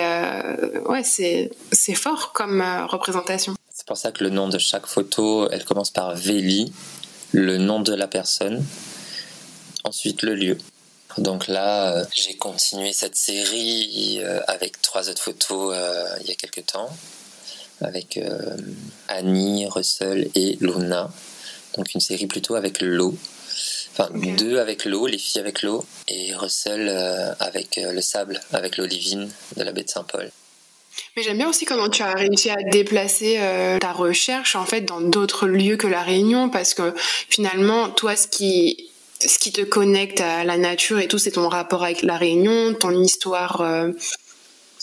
fort comme représentation. C'est pour ça que le nom de chaque photo, elle commence par Véli, le nom de la personne, ensuite le lieu. Donc là, j'ai continué cette série avec 3 autres photos il y a quelques temps, avec Annie, Russell et Luna. Donc une série plutôt avec l'eau. Enfin, 2 avec l'eau, les filles avec l'eau, et Russell avec le sable, avec l'olivine de la baie de Saint-Paul. Mais j'aime bien aussi comment tu as réussi à déplacer ta recherche en fait dans d'autres lieux que La Réunion, parce que finalement, toi, ce qui te connecte à la nature et tout, c'est ton rapport avec La Réunion, ton histoire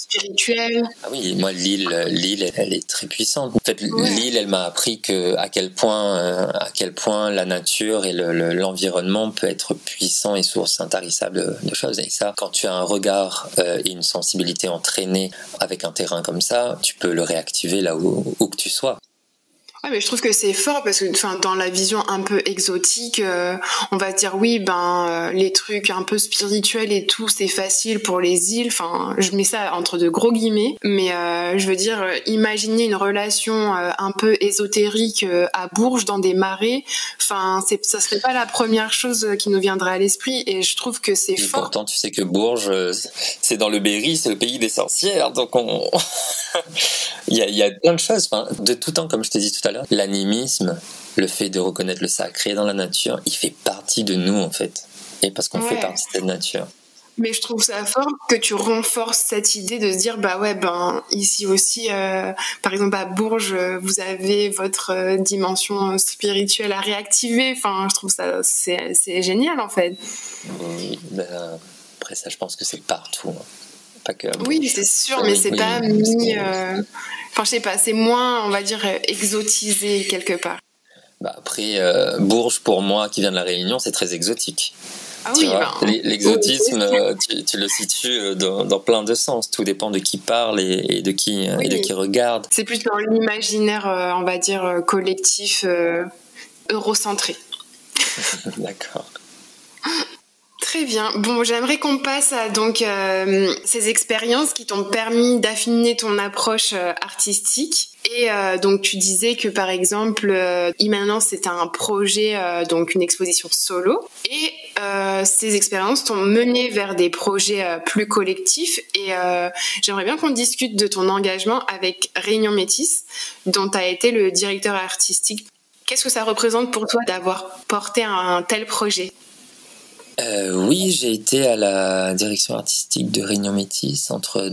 spirituel. Ah oui, moi l'île, elle est très puissante. En fait, l'île, elle m'a appris à quel point la nature et l'environnement peut être puissant et source intarissable de choses. Et ça, quand tu as un regard et une sensibilité entraînée avec un terrain comme ça, tu peux le réactiver là où que tu sois. Ouais, mais je trouve que c'est fort parce que dans la vision un peu exotique, on va dire oui, les trucs un peu spirituels et tout, c'est facile pour les îles. Enfin, je mets ça entre de gros guillemets, mais je veux dire, imaginer une relation un peu ésotérique à Bourges dans des marais. Enfin, ça serait pas la première chose qui nous viendrait à l'esprit, et je trouve que c'est fort. Pourtant, tu sais que Bourges, c'est dans le Berry, c'est le pays des sorcières, donc il y a plein de choses. Enfin, de tout temps, comme je t'ai dit tout à l'heure, l'animisme, le fait de reconnaître le sacré dans la nature, il fait partie de nous en fait, et parce qu'on fait partie de cette nature. Mais je trouve ça fort que tu renforces cette idée de se dire ici aussi, par exemple à Bourges, vous avez votre dimension spirituelle à réactiver. Enfin, je trouve ça c'est génial en fait. Oui, après ça, je pense que c'est partout. Hein. Pas que oui, c'est sûr, mais c'est pas mis. Enfin, je sais pas, c'est moins, on va dire, exotisé quelque part. Après, Bourges, pour moi, qui vient de la Réunion, c'est très exotique. Ah oui, l'exotisme, tu le situes dans plein de sens. Tout dépend de qui parle et de qui regarde. C'est plus dans l'imaginaire, on va dire, collectif, eurocentré. D'accord. Très bien. Bon, j'aimerais qu'on passe à ces expériences qui t'ont permis d'affiner ton approche artistique. Et donc tu disais que par exemple, Immanence c'était un projet, donc une exposition solo. Et ces expériences t'ont mené vers des projets plus collectifs. Et j'aimerais bien qu'on discute de ton engagement avec Réunion Métis, dont tu as été le directeur artistique. Qu'est-ce que ça représente pour toi d'avoir porté un tel projet ? Oui, j'ai été à la direction artistique de Réunion Métis entre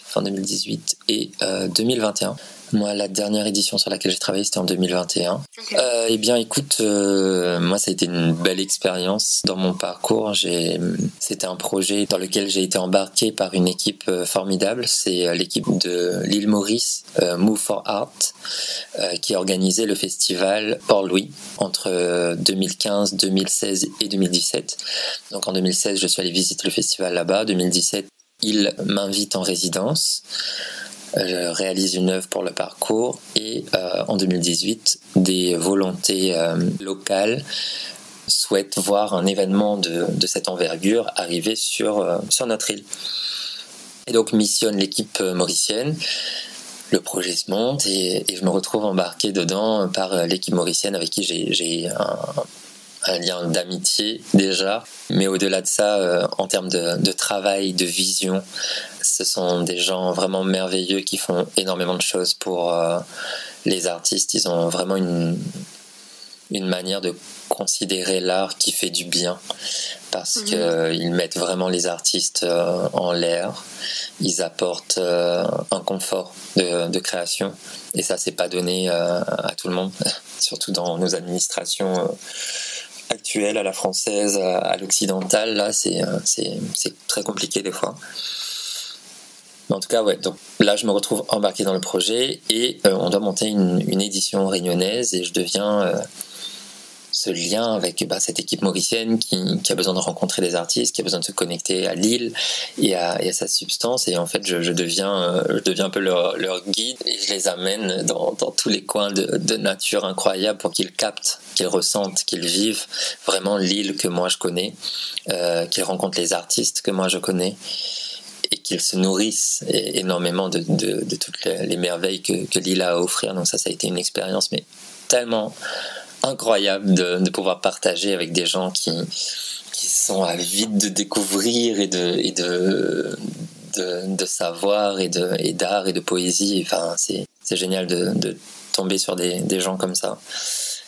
fin 2018 et 2021. Moi, la dernière édition sur laquelle j'ai travaillé, c'était en 2021. Okay. Eh bien, écoute, moi, ça a été une belle expérience dans mon parcours. C'était un projet dans lequel j'ai été embarqué par une équipe formidable. C'est l'équipe de l'île Maurice, Move for Art, qui a organisé le festival Port-Louis entre 2015, 2016 et 2017. Donc, en 2016, je suis allé visiter le festival là-bas. En 2017, il m'invite en résidence. Je réalise une œuvre pour le parcours et en 2018, des volontés locales souhaitent voir un événement de cette envergure arriver sur notre île. Et donc missionne l'équipe mauricienne. Le projet se monte et je me retrouve embarqué dedans par l'équipe mauricienne avec qui j'ai un lien d'amitié déjà, mais au-delà de ça, en termes de travail, de vision, ce sont des gens vraiment merveilleux qui font énormément de choses pour les artistes. Ils ont vraiment une manière de considérer l'art qui fait du bien, parce qu'ils mettent vraiment les artistes en l'air, ils apportent un confort de création, et ça c'est pas donné à tout le monde, surtout dans nos administrations actuelle, à la française, à l'occidentale, là, c'est très compliqué des fois. Mais en tout cas, donc là, je me retrouve embarqué dans le projet et on doit monter une édition réunionnaise et je deviens ce lien avec cette équipe mauricienne qui a besoin de rencontrer des artistes, qui a besoin de se connecter à l'île et à sa substance. Et en fait, je deviens un peu leur guide et je les amène dans tous les coins de nature incroyable pour qu'ils captent, qu'ils ressentent, qu'ils vivent vraiment l'île que moi je connais, qu'ils rencontrent les artistes que moi je connais et qu'ils se nourrissent énormément de toutes les merveilles que l'île a à offrir. Donc ça a été une expérience mais tellement incroyable de pouvoir partager avec des gens qui sont avides de découvrir et de savoir et d'art et de poésie. Enfin, c'est génial de tomber sur des gens comme ça.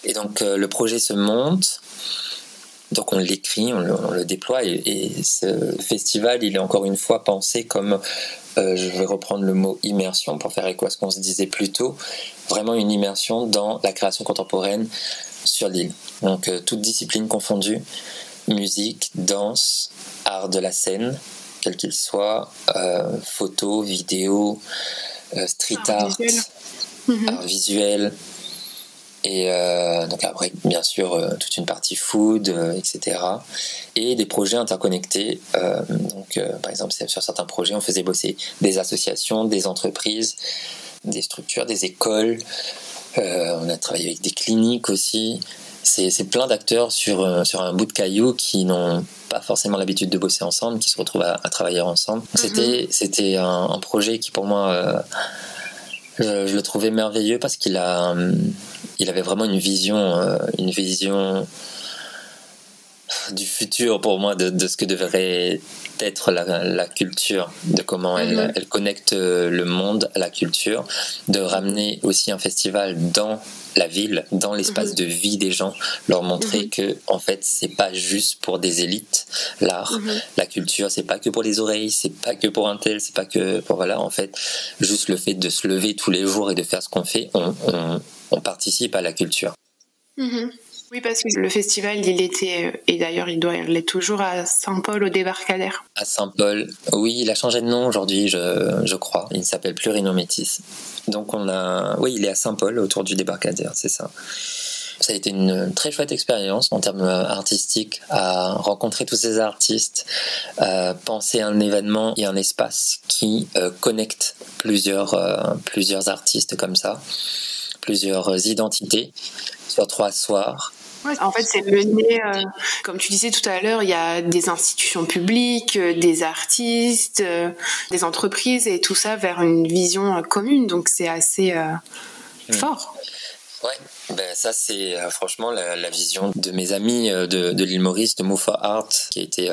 Et donc le projet se monte, donc on l'écrit, on le déploie et ce festival il est encore une fois pensé comme je vais reprendre le mot immersion pour faire écho à ce qu'on se disait plus tôt, vraiment une immersion dans la création contemporaine sur l'île. Donc toute discipline confondue, musique, danse, art de la scène, quel qu'il soit, photo, vidéo, street art, art visuel. Et donc après, bien sûr, toute une partie food, etc. Et des projets interconnectés. Par exemple, sur certains projets, on faisait bosser des associations, des entreprises, des structures, des écoles. On a travaillé avec des cliniques aussi. C'est plein d'acteurs sur un bout de caillou qui n'ont pas forcément l'habitude de bosser ensemble, qui se retrouvent à travailler ensemble. C'était un projet qui, pour moi, je le trouvais merveilleux parce qu'il avait vraiment une vision du futur pour moi de ce que devrait être la culture, de comment elle connecte le monde à la culture, de ramener aussi un festival dans la ville, dans l'espace de vie des gens, leur montrer que en fait c'est pas juste pour des élites l'art, la culture, c'est pas que pour les oreilles, c'est pas que pour un tel, c'est pas que pour voilà, en fait juste le fait de se lever tous les jours et de faire ce qu'on fait, on participe à la culture. Oui, parce que le festival, il était, et d'ailleurs il l'est toujours, à Saint-Paul au Débarcadère. À Saint-Paul, oui, il a changé de nom aujourd'hui, je crois. Il ne s'appelle plus Rhino Métis. Donc il est à Saint-Paul, autour du Débarcadère, c'est ça. Ça a été une très chouette expérience en termes artistiques, à rencontrer tous ces artistes, penser à un événement et un espace qui connecte plusieurs artistes comme ça, plusieurs identités sur 3 soirs. Ouais, en fait, c'est mené, comme tu disais tout à l'heure, il y a des institutions publiques, des artistes, des entreprises et tout ça vers une vision commune. Donc, c'est assez fort. Ouais, ça c'est franchement la vision de mes amis de l'île Maurice, de Move for Art, qui a été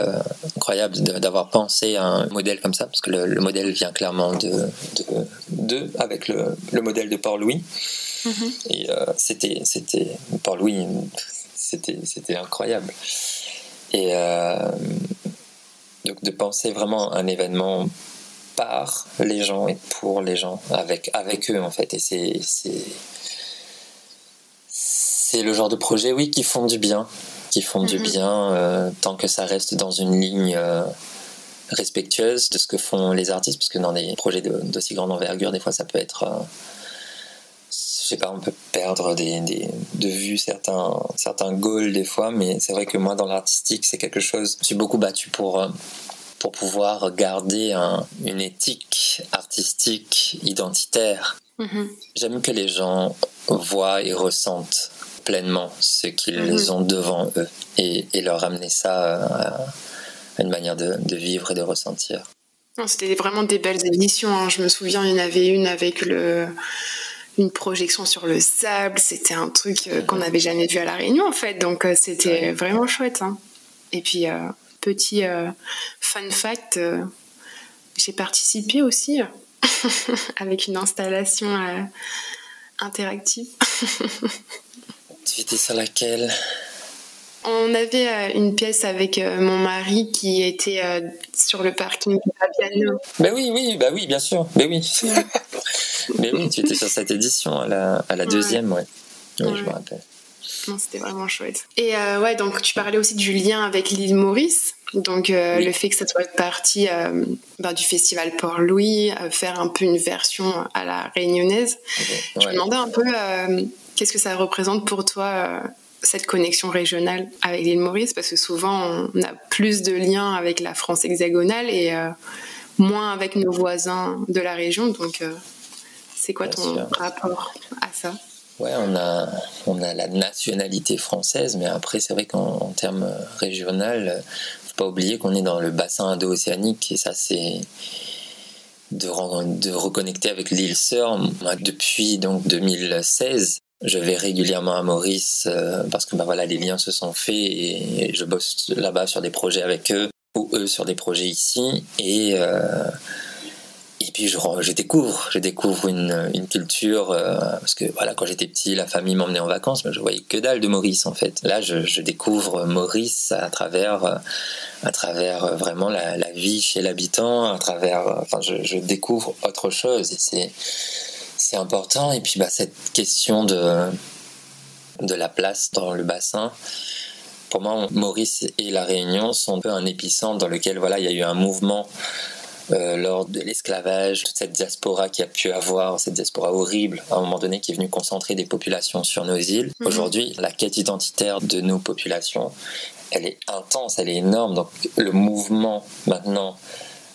incroyable d'avoir pensé à un modèle comme ça, parce que le modèle vient clairement avec le modèle de Port-Louis. Et c'était Port-Louis, c'était incroyable. Et donc de penser vraiment un événement par les gens et pour les gens, avec eux en fait. Et c'est le genre de projet, oui, qui font du bien, tant que ça reste dans une ligne respectueuse de ce que font les artistes, parce que dans des projets d'aussi grande envergure, des fois ça peut être je sais pas, on peut perdre de vue certains goals des fois, mais c'est vrai que moi dans l'artistique c'est quelque chose, je me suis beaucoup battu pour pouvoir garder une éthique artistique identitaire. J'aime que les gens voient et ressentent pleinement ce qu'ils ont devant eux et leur amener ça à une manière de vivre et de ressentir. Non, c'était vraiment des belles émissions, hein. Je me souviens, il y en avait une avec une projection sur le sable, c'était un truc qu'on n'avait jamais vu à La Réunion en fait, donc c'était vraiment chouette, hein. Et puis petit fun fact, j'ai participé aussi avec une installation interactive. Tu étais sur laquelle ? On avait une pièce avec mon mari qui était sur le parking de Fabiano. Oui, bien sûr. Mais oui, tu étais sur cette édition, à la deuxième, ouais. Oui, je me rappelle. Non, c'était vraiment chouette. Et donc tu parlais aussi du lien avec l'île Maurice. Donc le fait que ça soit partie du festival Port-Louis, faire un peu une version à la réunionnaise. Je me demandais un peu qu'est-ce que ça représente pour toi cette connexion régionale avec l'île Maurice, parce que souvent on a plus de liens avec la France hexagonale et moins avec nos voisins de la région. Donc c'est quoi ton rapport à ça ? Ouais, on a la nationalité française, mais après c'est vrai qu'en termes régional, faut pas oublier qu'on est dans le bassin indo-océanique, et ça c'est de reconnecter avec l'île sœur. Moi, depuis donc 2016, je vais régulièrement à Maurice parce que les liens se sont faits et je bosse là-bas sur des projets avec eux ou eux sur des projets ici, et puis je découvre une culture parce que quand j'étais petit, la famille m'emmenait en vacances, mais je voyais que dalle de Maurice en fait. Là je découvre Maurice à travers vraiment la vie chez l'habitant, je découvre autre chose, et c'est important. Et puis cette question de la place dans le bassin, Pour moi, Maurice et La Réunion sont un peu un épicentre dans lequel il y a eu un mouvement lors de l'esclavage, toute cette diaspora qu'il y a pu avoir, cette diaspora horrible, à un moment donné, qui est venue concentrer des populations sur nos îles. Aujourd'hui, la quête identitaire de nos populations, elle est intense, elle est énorme. Donc le mouvement maintenant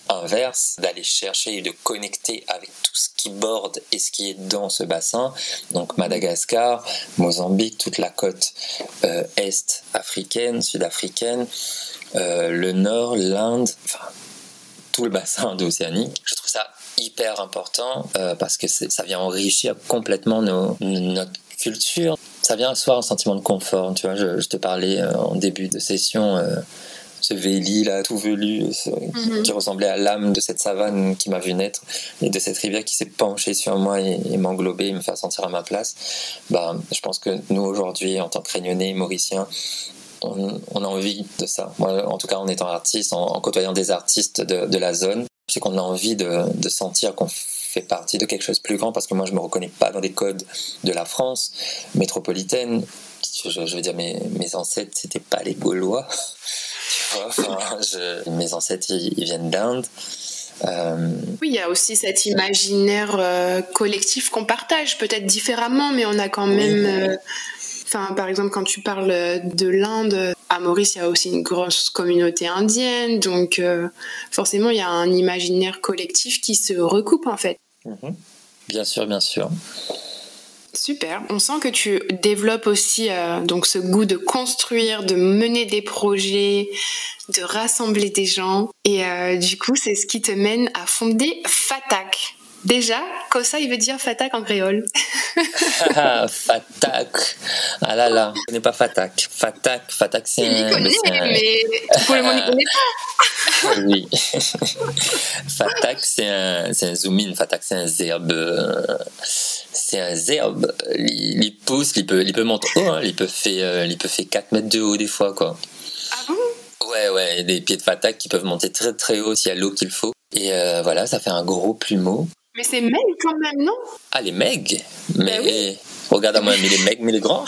inverse, d'aller chercher et de connecter avec tout ce qui borde et ce qui est dans ce bassin, donc Madagascar, Mozambique, toute la côte est africaine, sud-africaine, le nord, l'Inde, tout le bassin indo-océanique. Je trouve ça hyper important parce que ça vient enrichir complètement notre culture. Ça vient asseoir un sentiment de confort. Tu vois, je te parlais en début de session, ce véli là, tout velu, qui ressemblait à l'âme de cette savane qui m'a vu naître et de cette rivière qui s'est penchée sur moi et m'englober et me faire sentir à ma place. Je pense que nous aujourd'hui, en tant que Réunionnais, Mauriciens, on a envie de ça. Moi, en tout cas, en étant artiste, en côtoyant des artistes de la zone, je sais qu'on a envie de sentir qu'on fait partie de quelque chose de plus grand, parce que moi, je me reconnais pas dans des codes de la France métropolitaine. Je veux dire, mes ancêtres, c'était pas les Gaulois. Tu vois, mes ancêtres, ils viennent d'Inde. Oui, il y a aussi cet imaginaire collectif qu'on partage, peut-être différemment, mais on a quand même... par exemple, quand tu parles de l'Inde, à Maurice, il y a aussi une grosse communauté indienne, donc forcément, il y a un imaginaire collectif qui se recoupe, en fait. Bien sûr, bien sûr. Super. On sent que tu développes aussi donc ce goût de construire, de mener des projets, de rassembler des gens. Et du coup, c'est ce qui te mène à fonder Fatak. Déjà, Kossa, il veut dire Fatak en créole. Fatak. Ah là là, je ne connais pas Fatak. Fatak, c'est un... mais tout le monde n'y connaît pas. Oui. Fatak, c'est un zoom-in. Fatak, c'est un zerbe. C'est un zerbe. Il pousse, il peut monter haut. Hein. Il peut faire 4 mètres de haut des fois, quoi. Ah bon? Ouais, des pieds de Fatak qui peuvent monter très très haut s'il y a l'eau qu'il faut. Et voilà, ça fait un gros plumeau. Mais c'est meg quand même, non? Ah, les megs? Mais oui. Regarde à moi, mais les megs, mais les grands.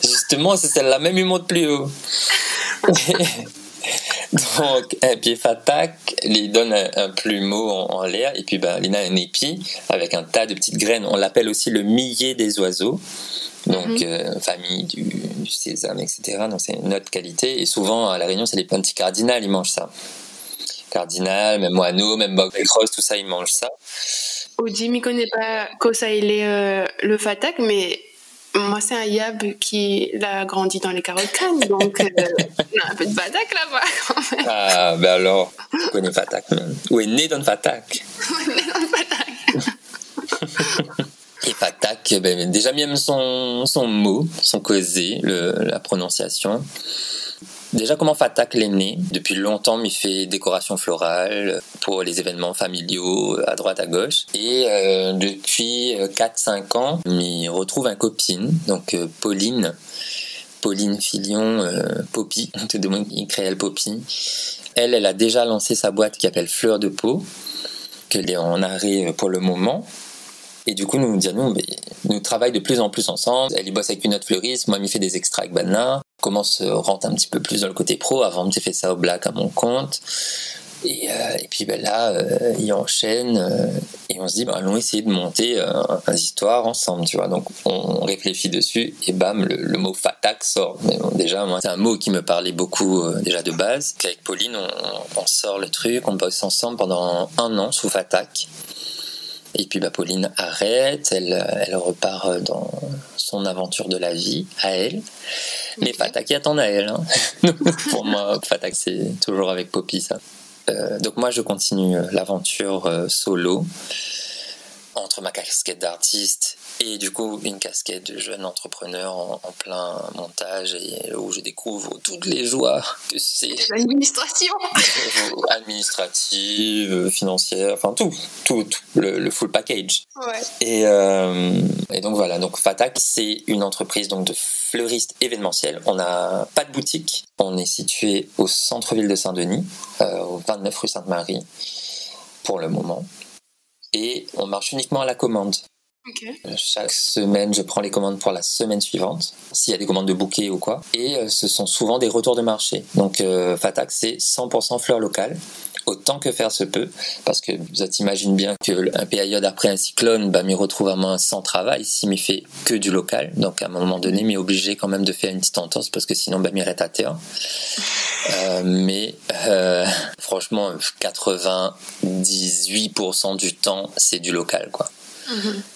Justement, c'est la même, il monte plus haut. Donc, un pied Fatak, il donne un plumeau en l'air, et puis il a un épi avec un tas de petites graines. On l'appelle aussi le millet des oiseaux. Donc, famille du sésame, etc. Donc, c'est une autre qualité. Et souvent, à La Réunion, c'est les petits cardinals, ils mangent ça. Cardinal, même moineau, même Bob Cross, tout ça, ils mangent ça. Odim, il connaît pas Kossa, il est le Fatak, mais moi, c'est un yab qui a grandi dans les Carocanes, donc on a un peu de Fatak là-bas quand même. Ah, alors, je connais Fatak. Ou est né dans le Fatak. Et Fatak, déjà même son mot, son causé, la prononciation. Déjà, comment Fatak l'est né? Depuis longtemps, il fait décoration florale pour les événements familiaux à droite, à gauche. Et depuis 4-5 ans, il retrouve un copine, donc Pauline Filion, Poppy, tout de même, il crée elle Poppy. Elle a déjà lancé sa boîte qui s'appelle Fleur de Peau, qu'elle est en arrêt pour le moment. Et du coup, nous travaillons de plus en plus ensemble. Elle y bosse avec une autre fleuriste. Moi, il fait des extraits avec Banana. Commence à rentrer un petit peu plus dans le côté pro. Avant, j'ai fait ça au black à mon compte. Et puis là, il enchaîne. Et on se dit, allons essayer de monter une histoire ensemble, tu vois. Donc, on réfléchit dessus. Et bam, le mot Fatak sort. Mais bon, déjà, moi, c'est un mot qui me parlait beaucoup déjà de base. Avec Pauline, on sort le truc. On bosse ensemble pendant 1 an sous Fatak. Et puis Pauline arrête, elle repart dans son aventure de la vie, à elle. Mais Fatak, il attend à elle. Hein. Pour moi, Fatak, c'est toujours avec Poppy, ça. Donc moi, je continue l'aventure solo, entre ma casquette d'artiste et du coup une casquette de jeune entrepreneur en plein montage, et où je découvre toutes les joies que c'est. L'administration administrative, financière, enfin tout, le full package. Ouais. Et donc voilà, donc Fatak, c'est une entreprise donc de fleuriste événementiel. On n'a pas de boutique, on est situé au centre-ville de Saint-Denis, au 29 rue Sainte-Marie pour le moment. Et on marche uniquement à la commande. Chaque semaine, je prends les commandes pour la semaine suivante, s'il y a des commandes de bouquets ou quoi. Et ce sont souvent des retours de marché. Donc Fatac, c'est 100% fleurs locales, autant que faire se peut. Parce que vous imaginez bien qu'un période après un cyclone, m'y retrouve à moins sans travail, s'il m'y fait que du local. Donc à un moment donné, m'y est obligé quand même de faire une petite entorse, parce que sinon, m'y reste à terre. Mais franchement, 98% du temps, c'est du local, quoi.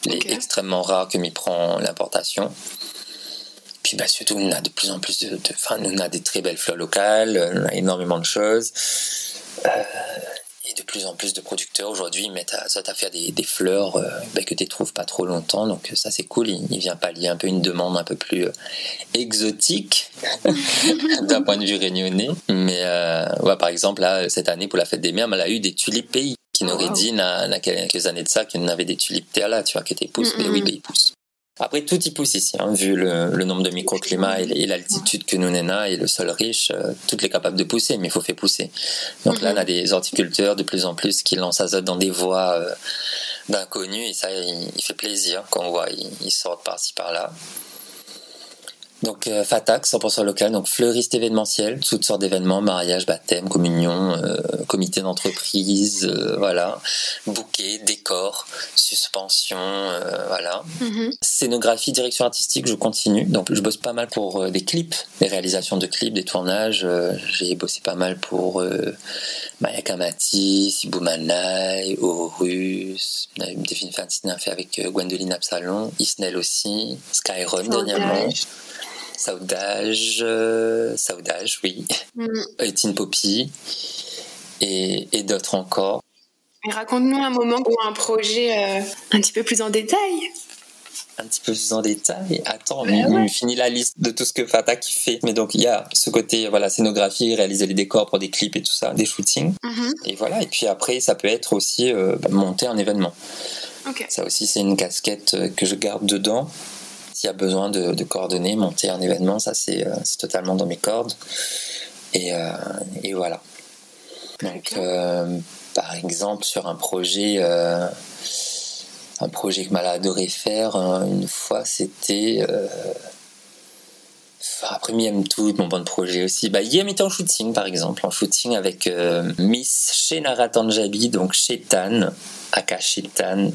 Il est extrêmement rare que m'y prend l'importation. Puis surtout, on a de plus en plus on a des très belles fleurs locales, on a énormément de choses. Et de plus en plus de producteurs aujourd'hui mettent à faire des fleurs que tu ne trouves pas trop longtemps. Donc ça, c'est cool. Il vient pallier un peu une demande un peu plus exotique d'un point de vue réunionnais. Mais par exemple, là, cette année, pour la fête des mères, elle a eu des tulipes pays. Qui n'aurait dit, il y a quelques années de ça, qu'on avait des tulipes terre là, tu vois, qui étaient pousses. Mais oui, ils poussent. Après, tout y pousse ici, vu le nombre de microclimats et l'altitude que nous n'en et le sol riche, tout est capable de pousser, mais il faut faire pousser. Donc là, on a des horticulteurs de plus en plus qui lancent azote dans des voies d'inconnus, et ça, il fait plaisir quand on voit, ils sortent par-ci, par-là. Donc Fatac, 100% local, donc fleuriste événementiel, toutes sortes d'événements, mariage, baptême, communion, comité d'entreprise, voilà, bouquet, décor, suspension, voilà. Scénographie, direction artistique, je continue. Donc je bosse pas mal pour des clips, des réalisations de clips, des tournages. J'ai bossé pas mal pour Maya Kamati, Sibou Manai, Horus. On a eu des films fait avec Gwendoline Absalon, Isnel aussi, Skyron dernièrement. Saudage, oui. Teen Poppy et d'autres encore. Et raconte-nous un moment ou un projet un petit peu plus en détail. Un petit peu plus en détail. Attends, il finit la liste de tout ce que Fatac fait. Mais donc il y a ce côté scénographie, réaliser les décors pour des clips et tout ça, des shootings. Et voilà. Et puis après, ça peut être aussi monter un événement. Ça aussi, c'est une casquette que je garde dedans. S'il y a besoin de coordonner, monter un événement, ça c'est totalement dans mes cordes. Et voilà. Donc, par exemple, sur un projet que m'a adoré faire une fois, c'était après Miem tout, mon bon projet aussi. Yem était en shooting, par exemple, avec Miss Shenara Tanjabi, donc Shetan, aka Shetan,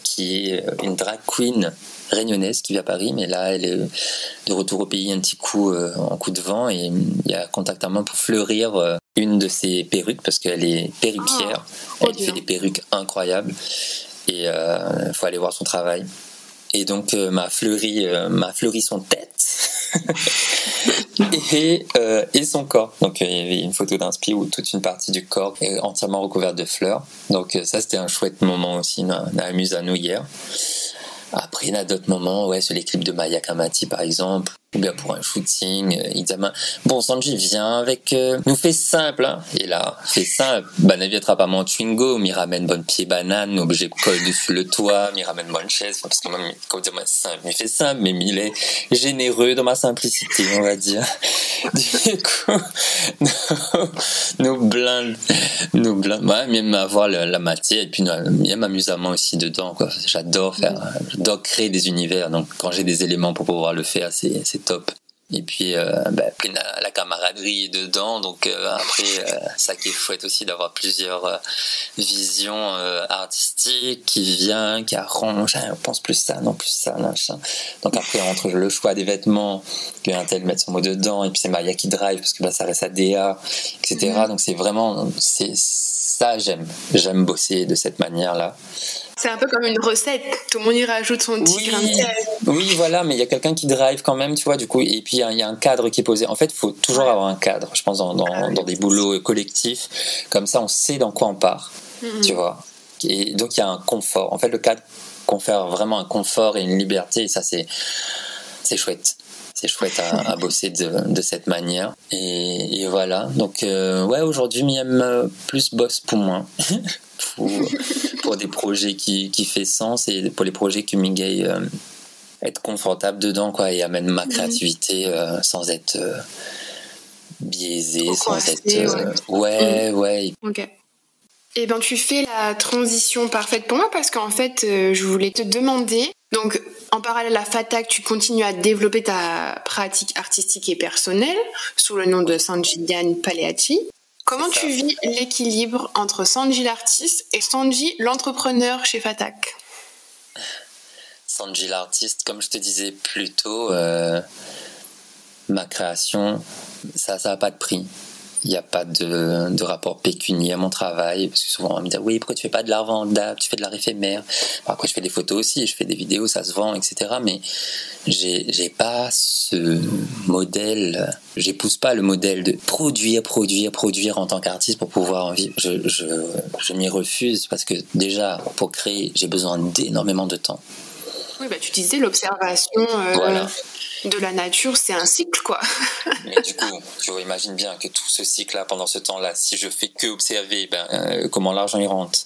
qui est une drag queen réunionnaise qui vit à Paris, mais là elle est de retour au pays un petit coup en coup de vent, et il y a contact à main pour fleurir une de ses perruques, parce qu'elle est perruquière. Elle fait des perruques incroyables, et il faut aller voir son travail. Et donc m'a fleuri son tête et son corps. Donc il y avait une photo d'inspi où toute une partie du corps est entièrement recouverte de fleurs. Donc ça, c'était un chouette moment aussi. On a amusé à nous hier. Après, il y a d'autres moments, sur les clips de Maya Kamati par exemple, ou bien pour un shooting, il disait bon, Sanji, viens avec nous, fais simple, hein. Et là, fais simple, ne viendra pas mon chewing-gum, il ramène bon pied banane, obligé de coller dessus le toit, il ramène bonne chaise, parce que moi, quand on dit simple, il fait simple, mais il est généreux dans ma simplicité, on va dire. Du coup, nous blinde, même avoir la matière, et puis même amusement aussi dedans, quoi. J'adore créer des univers, donc quand j'ai des éléments pour pouvoir le faire, c'est top. Et puis la camaraderie est dedans, donc après ça qui est chouette aussi, d'avoir plusieurs visions artistiques qui arrangent, on pense plus ça, non plus ça, machin. Donc après, entre le choix des vêtements, qu'un tel mette son mot dedans, et puis c'est Maya qui drive, parce que ça reste à DA, etc. Donc c'est vraiment, ça, j'aime bosser de cette manière-là. C'est un peu comme une recette, tout le monde y rajoute son petit grain de sel. Oui, voilà, mais il y a quelqu'un qui drive quand même, tu vois, du coup, et puis il y a un cadre qui est posé. En fait, il faut toujours avoir un cadre, je pense, dans des boulots collectifs, comme ça on sait dans quoi on part, tu vois. Et donc il y a un confort. En fait, le cadre confère vraiment un confort et une liberté, et ça c'est chouette. C'est chouette à bosser de cette manière. Et voilà. Donc, aujourd'hui, Miem plus bosse pour moi. pour des projets qui fait sens, et pour les projets qui m'égayent être confortable dedans, quoi, et amène ma créativité sans être biaisé, sans être... Ouais. Ok. Et tu fais la transition parfaite pour moi, parce qu'en fait, je voulais te demander Donc, en parallèle à Fatak, tu continues à développer ta pratique artistique et personnelle sous le nom de Sanji Diane Paleacci. Comment tu vis l'équilibre entre Sanji l'artiste et Sanji l'entrepreneur chez Fatak ? Sanji l'artiste, comme je te disais plus tôt, ma création, ça n'a pas de prix. Il n'y a pas de rapport pécunier à mon travail, parce que souvent on va me dire oui, pourquoi tu fais pas de l'art vendable, tu fais de l'art éphémère. Après je fais des photos aussi, je fais des vidéos, ça se vend, etc. Mais j'ai pas ce modèle, j'épouse pas le modèle de produire en tant qu'artiste pour pouvoir en vivre. Je m'y refuse parce que déjà pour créer j'ai besoin d'énormément de temps. Oui, tu disais l'observation voilà. De la nature, c'est un cycle, quoi. Mais du coup, tu imagines bien que tout ce cycle-là, pendant ce temps-là, si je fais que observer, comment l'argent y rentre,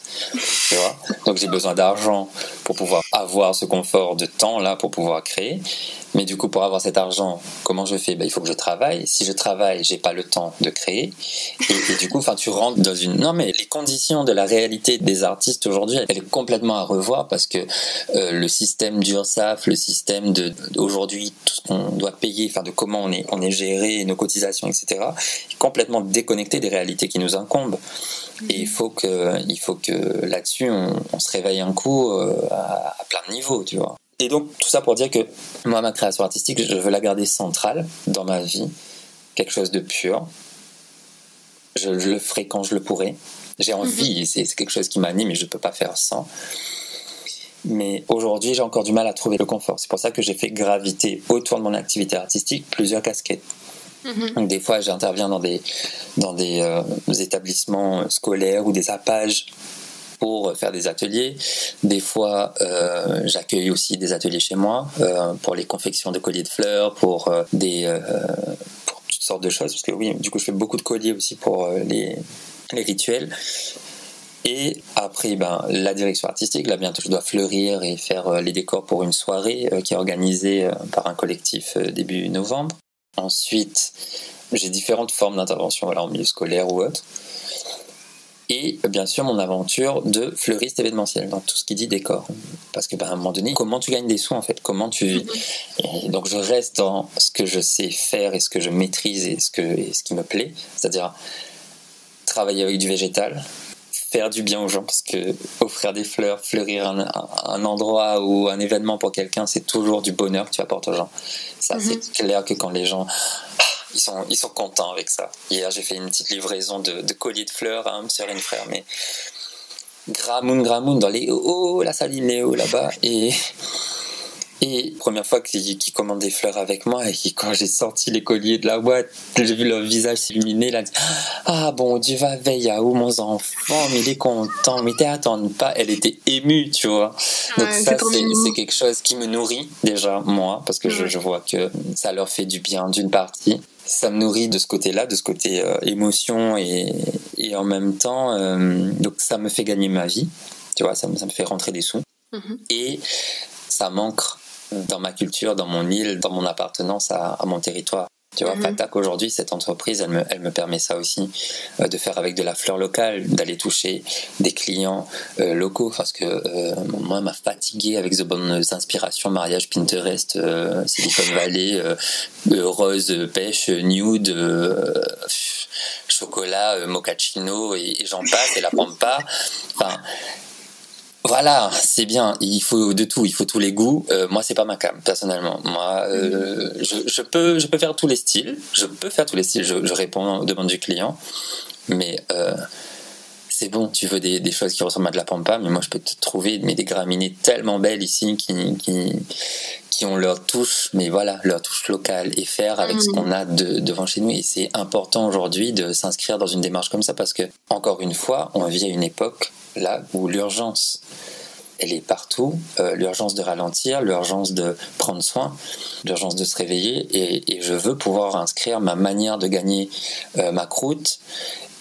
tu vois ? Donc j'ai besoin d'argent pour pouvoir avoir ce confort de temps-là pour pouvoir créer. Mais du coup, pour avoir cet argent, comment je fais ? Il faut que je travaille. Si je travaille, j'ai pas le temps de créer. Et du coup, tu rentres dans une... Non, mais les conditions de la réalité des artistes aujourd'hui, elle est complètement à revoir parce que le système d'URSSAF, le système d'aujourd'hui, tout ce qu'on doit payer, de comment on est géré, nos cotisations, etc., est complètement déconnecté des réalités qui nous incombent. Et il faut que là-dessus, on se réveille un coup à plein de niveaux, tu vois. Et donc, tout ça pour dire que moi, ma création artistique, je veux la garder centrale dans ma vie, quelque chose de pur. Je le ferai quand je le pourrai. J'ai envie, c'est quelque chose qui m'anime et je ne peux pas faire sans. Mais aujourd'hui, j'ai encore du mal à trouver le confort. C'est pour ça que j'ai fait graviter autour de mon activité artistique plusieurs casquettes. Donc, des fois, j'interviens dans des établissements scolaires ou des APAGE pour faire des ateliers. Des fois, j'accueille aussi des ateliers chez moi pour les confections de colliers de fleurs, pour toutes sortes de choses. Parce que oui, du coup, je fais beaucoup de colliers aussi pour les rituels. Et après, la direction artistique, là bientôt je dois fleurir et faire les décors pour une soirée qui est organisée par un collectif début novembre. Ensuite, j'ai différentes formes d'intervention, en milieu scolaire ou autre. Et bien sûr mon aventure de fleuriste événementiel, donc tout ce qui dit décor. Parce que à un moment donné, comment tu gagnes des sous en fait ? Comment tu vis ? Et donc je reste dans ce que je sais faire et ce que je maîtrise et ce qui me plaît, c'est-à-dire travailler avec du végétal, faire du bien aux gens, parce que offrir des fleurs, fleurir un endroit ou un événement pour quelqu'un, c'est toujours du bonheur que tu apportes aux gens. Ça, c'est clair que quand les gens... Ils sont contents avec ça. Hier, j'ai fait une petite livraison de colliers de fleurs à une sœur et une frère, mais gramoun dans les la saline Léo là-bas. Et première fois qu'ils commandent des fleurs avec moi et quand j'ai sorti les colliers de la boîte, j'ai vu leur visage s'illuminer là. Ah bon Dieu va veiller à où mon enfant, mais il est content, mais t'attends pas. Elle était émue, tu vois. Donc ça c'est quelque chose qui me nourrit déjà moi parce que je vois que ça leur fait du bien d'une partie. Ça me nourrit de ce côté-là, de ce côté émotion et en même temps donc ça me fait gagner ma vie, tu vois, ça me fait rentrer des sous et ça m'ancre dans ma culture, dans mon île, dans mon appartenance à mon territoire. Tu vois, Fatak aujourd'hui, cette entreprise, elle me permet ça aussi, de faire avec de la fleur locale, d'aller toucher des clients locaux, parce que moi, m'a fatigué avec de bonnes inspirations, mariage, Pinterest, Silicon Valley, rose, pêche, nude, chocolat, mochaccino, et j'en passe, et la pampa. Enfin, voilà, c'est bien, il faut de tout, il faut tous les goûts. Moi, c'est pas ma came, personnellement. Moi, je peux faire tous les styles. Je réponds aux demandes du client. Mais c'est bon, tu veux des choses qui ressemblent à de la pampa, mais moi, je peux te trouver des graminées tellement belles ici qui ont leur touche, mais voilà, leur touche locale, et faire avec ce qu'on a devant chez nous. Et c'est important aujourd'hui de s'inscrire dans une démarche comme ça, parce que, encore une fois, on vit à une époque là où l'urgence, elle est partout, l'urgence de ralentir, l'urgence de prendre soin, l'urgence de se réveiller, et je veux pouvoir inscrire ma manière de gagner ma croûte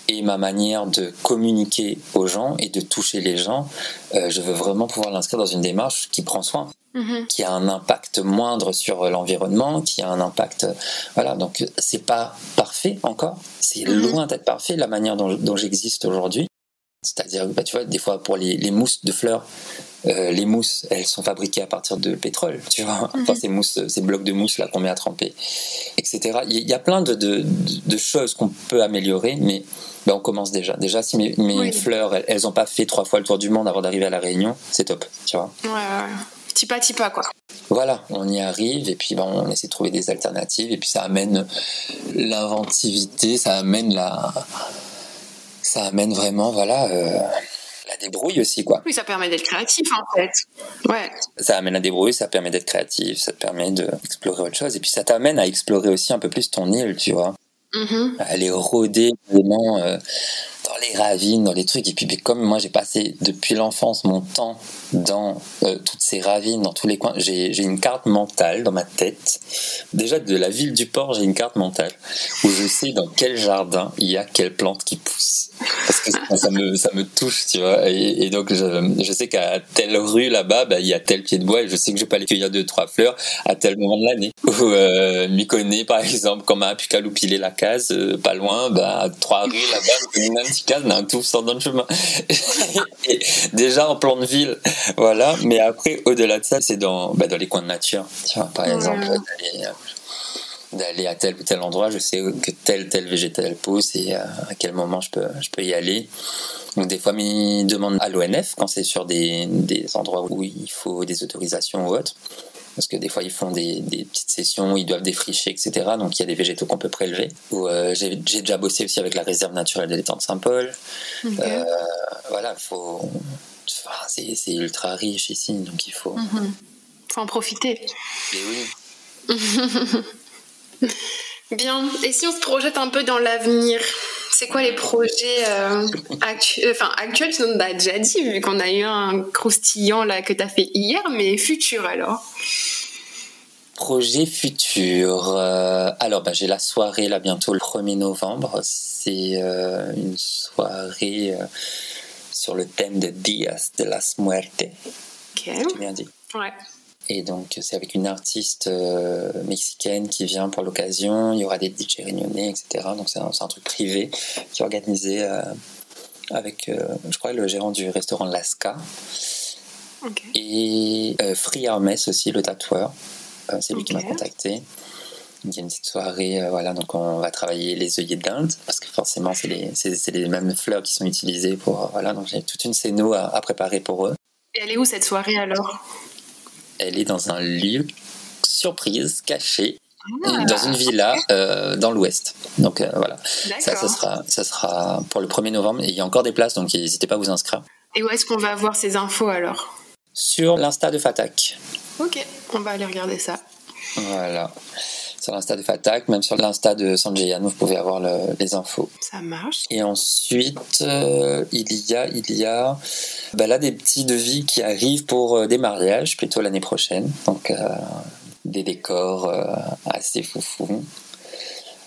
et ma manière de communiquer aux gens et de toucher les gens. Je veux vraiment pouvoir l'inscrire dans une démarche qui prend soin, qui a un impact moindre sur l'environnement, qui a un impact... Voilà, donc c'est pas parfait encore, c'est loin d'être parfait la manière dont j'existe aujourd'hui. C'est-à-dire, tu vois, des fois pour les mousses de fleurs, les mousses, elles sont fabriquées à partir de pétrole, tu vois. Enfin, ces blocs de mousse là qu'on met à tremper, etc. Il y a plein de choses qu'on peut améliorer, mais on commence déjà. Déjà, si mes fleurs, elles n'ont pas fait 3 fois le tour du monde avant d'arriver à La Réunion, c'est top, tu vois. Ouais. Petit pas, quoi. Voilà, on y arrive et puis on essaie de trouver des alternatives et puis ça amène l'inventivité, ça amène vraiment, voilà, la débrouille aussi, quoi. Oui, ça permet d'être créatif, en fait. Ouais. Ça amène la débrouille, ça permet d'être créatif, ça te permet d'explorer autre chose et puis ça t'amène à explorer aussi un peu plus ton île, tu vois. À aller rôder vraiment dans les ravines, dans les trucs. Et puis comme moi j'ai passé depuis l'enfance mon temps dans toutes ces ravines, dans tous les coins, j'ai une carte mentale dans ma tête. Déjà de la ville du port, j'ai une carte mentale où je sais dans quel jardin il y a quelle plante qui pousse. Parce que ça me touche, tu vois. Et donc je sais qu'à telle rue là-bas, il y a tel pied de bois et je sais que je peux aller cueillir 2-3 fleurs à tel moment de l'année. Ou Mykoné par exemple, quand m'a pu caloupiler la case, pas loin, 3 rues là-bas, une petite case, on a un tout sans dans le chemin. Et déjà en plan de ville, voilà. Mais après, au-delà de ça, c'est dans les coins de nature. Tu vois, par exemple, d'aller à tel ou tel endroit, je sais que tel végétal pousse et à quel moment je peux y aller. Donc des fois, ils demandent à l'ONF quand c'est sur des endroits où il faut des autorisations ou autres. Parce que des fois, ils font des petites sessions où ils doivent défricher, etc. Donc, il y a des végétaux qu'on peut prélever. J'ai déjà bossé aussi avec la réserve naturelle de l'étang de Saint-Paul. Okay. Voilà, c'est ultra riche ici, donc il faut... faut en profiter. Et oui. Bien. Et si on se projette un peu dans l'avenir, c'est quoi les projets actuels, tu nous as déjà dit, vu qu'on a eu un croustillant là que tu as fait hier, mais futur alors? Projet futur. Alors, j'ai la soirée là bientôt le 1er novembre. C'est une soirée sur le thème de Días de las Muertes. Ok. J'ai bien dit. Ouais. Et donc, c'est avec une artiste mexicaine qui vient pour l'occasion. Il y aura des DJ réunionnais, etc. Donc, c'est un truc privé qui est organisé avec, je crois, le gérant du restaurant Lasca. Okay. Et Free Hermes aussi, le tatoueur. C'est lui qui m'a contacté. Il y a une petite soirée, voilà, donc on va travailler les œillets d'Inde, parce que forcément, c'est les mêmes fleurs qui sont utilisées pour... voilà, donc j'ai toute une scéno à préparer pour eux. Et elle est où cette soirée alors ? Elle est dans un lieu surprise, caché, dans une villa dans l'ouest. Donc voilà, ça sera pour le 1er novembre, et il y a encore des places, donc n'hésitez pas à vous inscrire. Et où est-ce qu'on va avoir ces infos alors ? Sur l'Insta de Fatak. Ok, on va aller regarder ça. Voilà. Sur l'Insta de Fatak, même sur l'Insta de Sanjiyan, vous pouvez avoir les infos. Ça marche. Et ensuite, il y a là des petits devis qui arrivent pour des mariages, plutôt l'année prochaine. Donc, des décors assez foufou.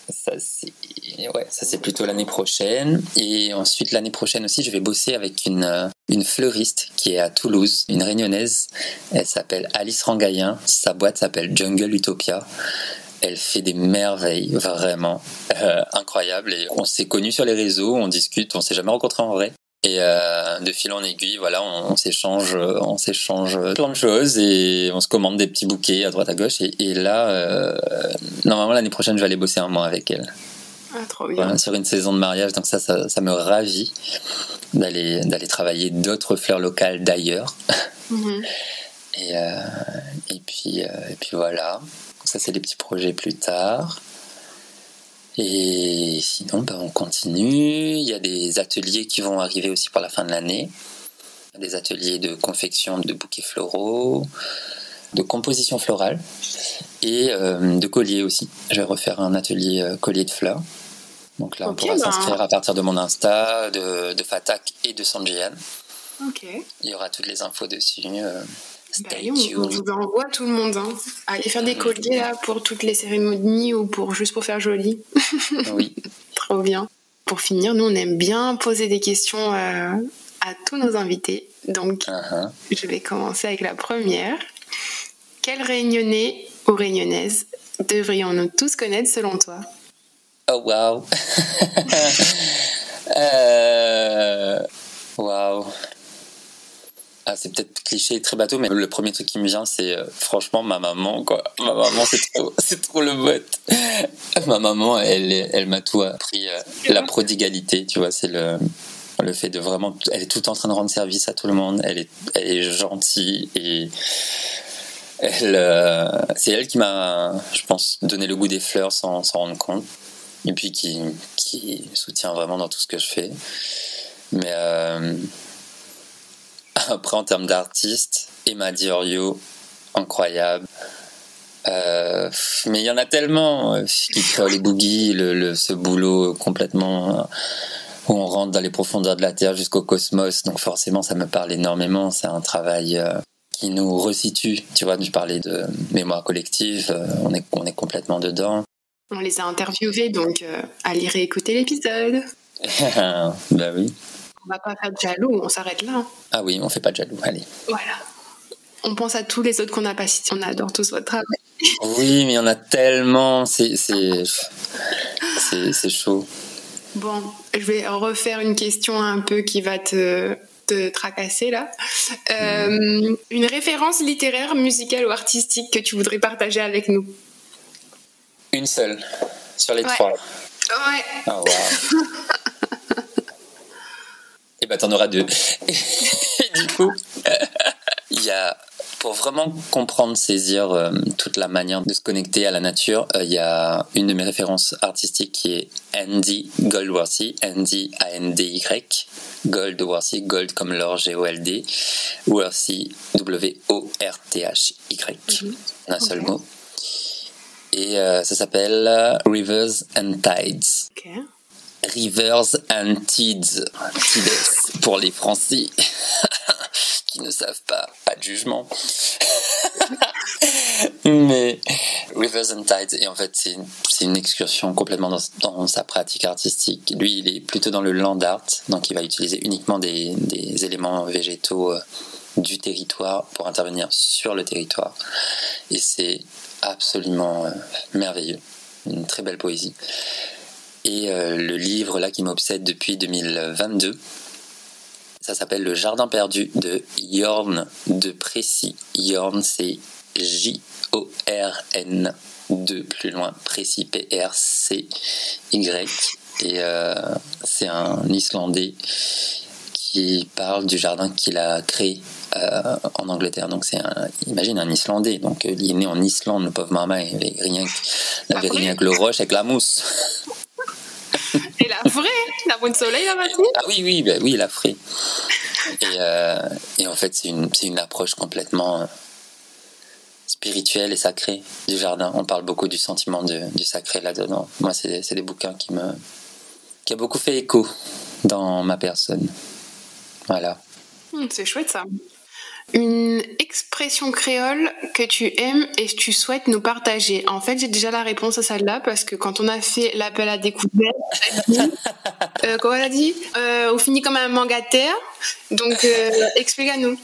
Ça, c'est plutôt l'année prochaine. Et ensuite, l'année prochaine aussi, je vais bosser avec une fleuriste qui est à Toulouse, une réunionnaise. Elle s'appelle Alice Rangayen. Sa boîte s'appelle Jungle Utopia. Elle fait des merveilles, vraiment incroyables. Et on s'est connus sur les réseaux, on discute, on s'est jamais rencontrés en vrai. Et de fil en aiguille, voilà, on s'échange plein de choses et on se commande des petits bouquets à droite à gauche. Et là, normalement l'année prochaine, je vais aller bosser un mois avec elle. Ah, trop bien. Voilà, sur une saison de mariage, donc ça me ravit d'aller travailler d'autres fleurs locales d'ailleurs. Et puis voilà. Ça, c'est des petits projets plus tard. Et sinon, on continue. Il y a des ateliers qui vont arriver aussi pour la fin de l'année. Des ateliers de confection de bouquets floraux, de composition florale et de colliers aussi. Je vais refaire un atelier collier de fleurs. Donc là, on pourra s'inscrire à partir de mon Insta, de Fatak et de Sanjiyan. Ok. Il y aura toutes les infos dessus. On vous envoie tout le monde. Allez faire des colliers là, pour toutes les cérémonies ou juste pour faire joli. Oui. Trop bien. Pour finir, nous on aime bien poser des questions à tous nos invités. Donc je vais commencer avec la première. Quel Réunionnais ou Réunionnaise devrions-nous tous connaître selon toi ? Oh wow. Waouh. Ah, c'est peut-être cliché, très bateau, mais le premier truc qui me vient, c'est franchement ma maman, quoi. Ma maman, c'est trop le bot. Ma maman, elle m'a tout appris. La prodigalité, tu vois, c'est le fait de vraiment... Elle est tout le temps en train de rendre service à tout le monde. Elle est gentille et... c'est elle qui m'a, je pense, donné le goût des fleurs sans s'en rendre compte. Et puis qui soutient vraiment dans tout ce que je fais. Mais... Après, en termes d'artistes, Emma Diorio, incroyable. Mais il y en a tellement qui créent les boogies, ce boulot complètement où on rentre dans les profondeurs de la Terre jusqu'au cosmos. Donc forcément, ça me parle énormément. C'est un travail qui nous resitue. Tu vois, je parlais de mémoire collective. On est complètement dedans. On les a interviewés, donc allez réécouter l'épisode. Bah oui. On va pas faire de jaloux, on s'arrête là. Ah oui, on fait pas de jaloux, allez. Voilà. On pense à tous les autres qu'on n'a pas cités. On adore tous votre travail. Oui, mais il y en a tellement. C'est chaud. Bon, je vais refaire une question un peu qui va te tracasser là. Une référence littéraire, musicale ou artistique que tu voudrais partager avec nous? Une seule, sur les trois. Ouais. Oh, wow. Et ben t'en auras deux. Et du coup, il y a, pour vraiment comprendre, saisir toute la manière de se connecter à la nature, il y a une de mes références artistiques qui est Andy Goldworthy, Andy A-N-D-Y, Goldworthy, Gold comme l'or, G-O-L-D, Worthy, W-O-R-T-H-Y, en un seul mot. Et ça s'appelle Rivers and Tides. Ok. Rivers and Tides, Tides pour les Français qui ne savent pas de jugement. Mais Rivers and Tides, et en fait c'est une excursion complètement dans sa pratique artistique. Lui, il est plutôt dans le land art, donc il va utiliser uniquement des éléments végétaux du territoire pour intervenir sur le territoire. Et c'est absolument merveilleux, une très belle poésie. Et le livre là qui m'obsède depuis 2022, ça s'appelle Le Jardin perdu de Jorn de Précy. Jorn, c'est J-O-R-N, 2 plus loin, Précy, P-R-C-Y. Et c'est un Islandais qui parle du jardin qu'il a créé en Angleterre. Donc imagine un Islandais, donc il est né en Islande, le pauvre maman, il n'avait rien que le roche avec la mousse. Et la vraie, la bonne soleil là maintenant. Ah oui, la vraie. Et en fait, c'est une approche complètement spirituelle et sacrée du jardin. On parle beaucoup du sentiment du sacré là-dedans. Moi, c'est des bouquins qui a beaucoup fait écho dans ma personne. Voilà. C'est chouette ça. Une expression créole que tu aimes et que tu souhaites nous partager. En fait, j'ai déjà la réponse à celle-là parce que quand on a fait l'appel à découverte, comment elle a dit on finit comme un mangataire. Donc, explique-nous.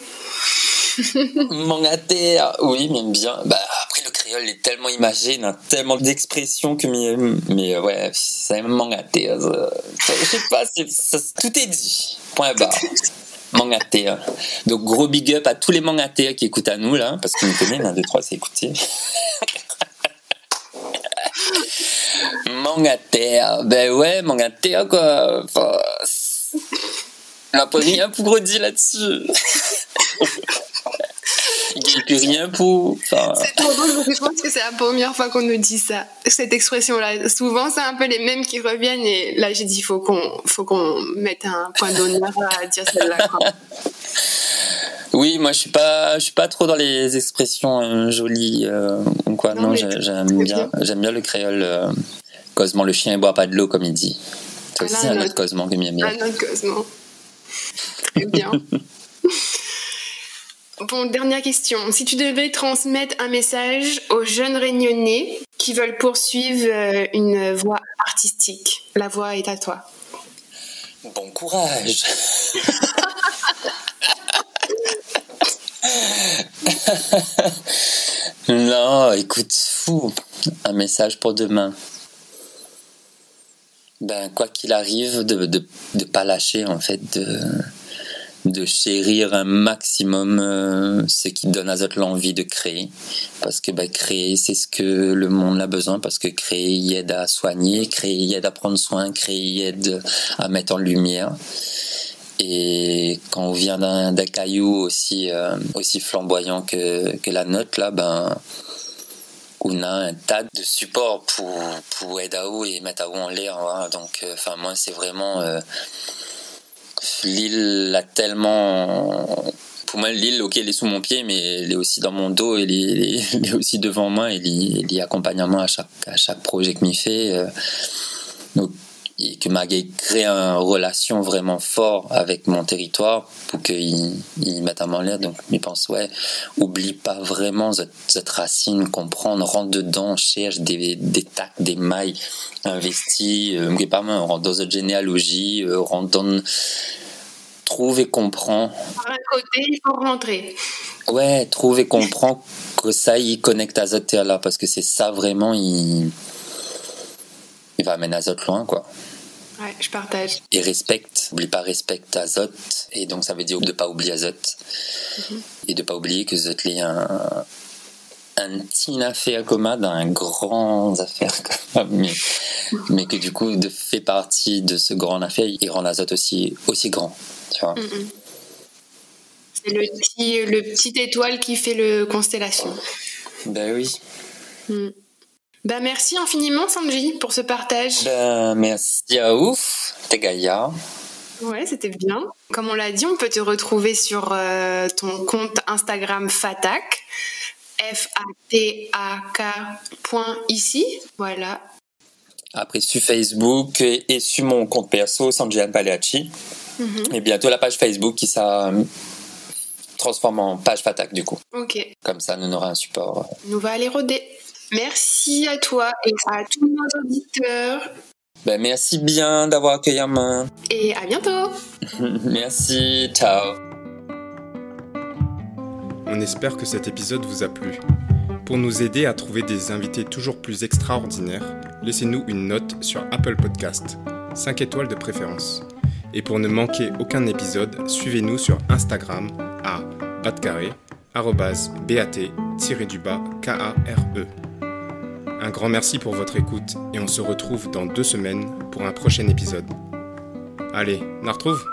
Mangataire, oui, mais bien. Bah, après, le créole est tellement imagé, il y a tellement d'expressions que mais ouais, c'est un mangataire. Je sais pas, tout est dit. Point barre. Mangatea. Donc gros big up à tous les mangatea qui écoutent à nous là, parce qu'on nous connaît, 1, 2, 3, c'est écouté. Mangatea, ben ouais, Mangatea quoi. Enfin, on n'a pas rien pour redire là-dessus. Il n'y a plus rien pour. Enfin... C'est trop drôle parce que je pense que c'est la première fois qu'on nous dit ça, cette expression-là. Souvent, c'est un peu les mêmes qui reviennent et là, j'ai dit faut qu'on mette un point d'honneur à dire celle-là. Quoi. Oui, moi, je suis pas trop dans les expressions jolies ou quoi. Non, j'aime bien le créole. Cosmo, le chien ne boit pas de l'eau, comme il dit. C'est aussi un autre Cosmo que j'aime bien. Un autre Cosmo. Très bien. Bon, dernière question. Si tu devais transmettre un message aux jeunes Réunionnais qui veulent poursuivre une voie artistique, la voie est à toi. Bon courage. Non, écoute, fou. Un message pour demain. Ben, quoi qu'il arrive, de pas lâcher, en fait, de chérir un maximum ce qui donne à Zot l'envie de créer, parce que créer c'est ce que le monde a besoin, parce que créer il aide à soigner, créer il aide à prendre soin, créer il aide à mettre en lumière. Et quand on vient d'un caillou aussi flamboyant que la note là, on a un tas de supports pour aider à haut et mettre à haut en l'air, voilà. Donc moi c'est vraiment l'île a tellement, pour moi l'île ok elle est sous mon pied, mais elle est aussi dans mon dos, elle est aussi devant moi, elle y accompagne moi à chaque projet que m'y fait, donc, et que Maggie crée une relation vraiment forte avec mon territoire pour qu'il mette à mon l'air. Donc je pense oublie pas vraiment cette racine, comprendre, rentre dedans, cherche des tacs, des mailles, investis, on rentre dans cette généalogie, rentre dans, trouve et comprend. Par un côté il faut rentrer. Ouais, trouve et comprend que ça il connecte à cette terre là, parce que c'est ça vraiment il va amener Azot loin, quoi. Ouais, je partage. Et n'oublie pas respecte Azot, et donc ça veut dire de pas oublier Azot, et de pas oublier que Azot est un petit affaire commun d'un grand affaire commun, mais que du coup de fait partie de ce grand affaire, il rend Azot aussi grand, tu vois. C'est le petit étoile qui fait le constellation. Ben oui. Merci infiniment Sanji pour ce partage. Merci à ouf, Tegaya. Ouais, c'était bien. Comme on l'a dit, on peut te retrouver sur ton compte Instagram Fatak, FATAK.ici. Voilà. Après sur Facebook et sur mon compte perso, Sanji Paleacci. Et bientôt la page Facebook qui ça transforme en page Fatak du coup. Ok. Comme ça, nous aura un support. Nous va aller rôder. Merci à toi et à tous nos auditeurs. Merci bien d'avoir accueilli ma main. Et à bientôt. Merci, ciao. On espère que cet épisode vous a plu. Pour nous aider à trouver des invités toujours plus extraordinaires, laissez-nous une note sur Apple Podcast, 5 étoiles de préférence. Et pour ne manquer aucun épisode, suivez-nous sur Instagram à @bat_kare. Un grand merci pour votre écoute et on se retrouve dans 2 semaines pour un prochain épisode. Allez, on la retrouve ?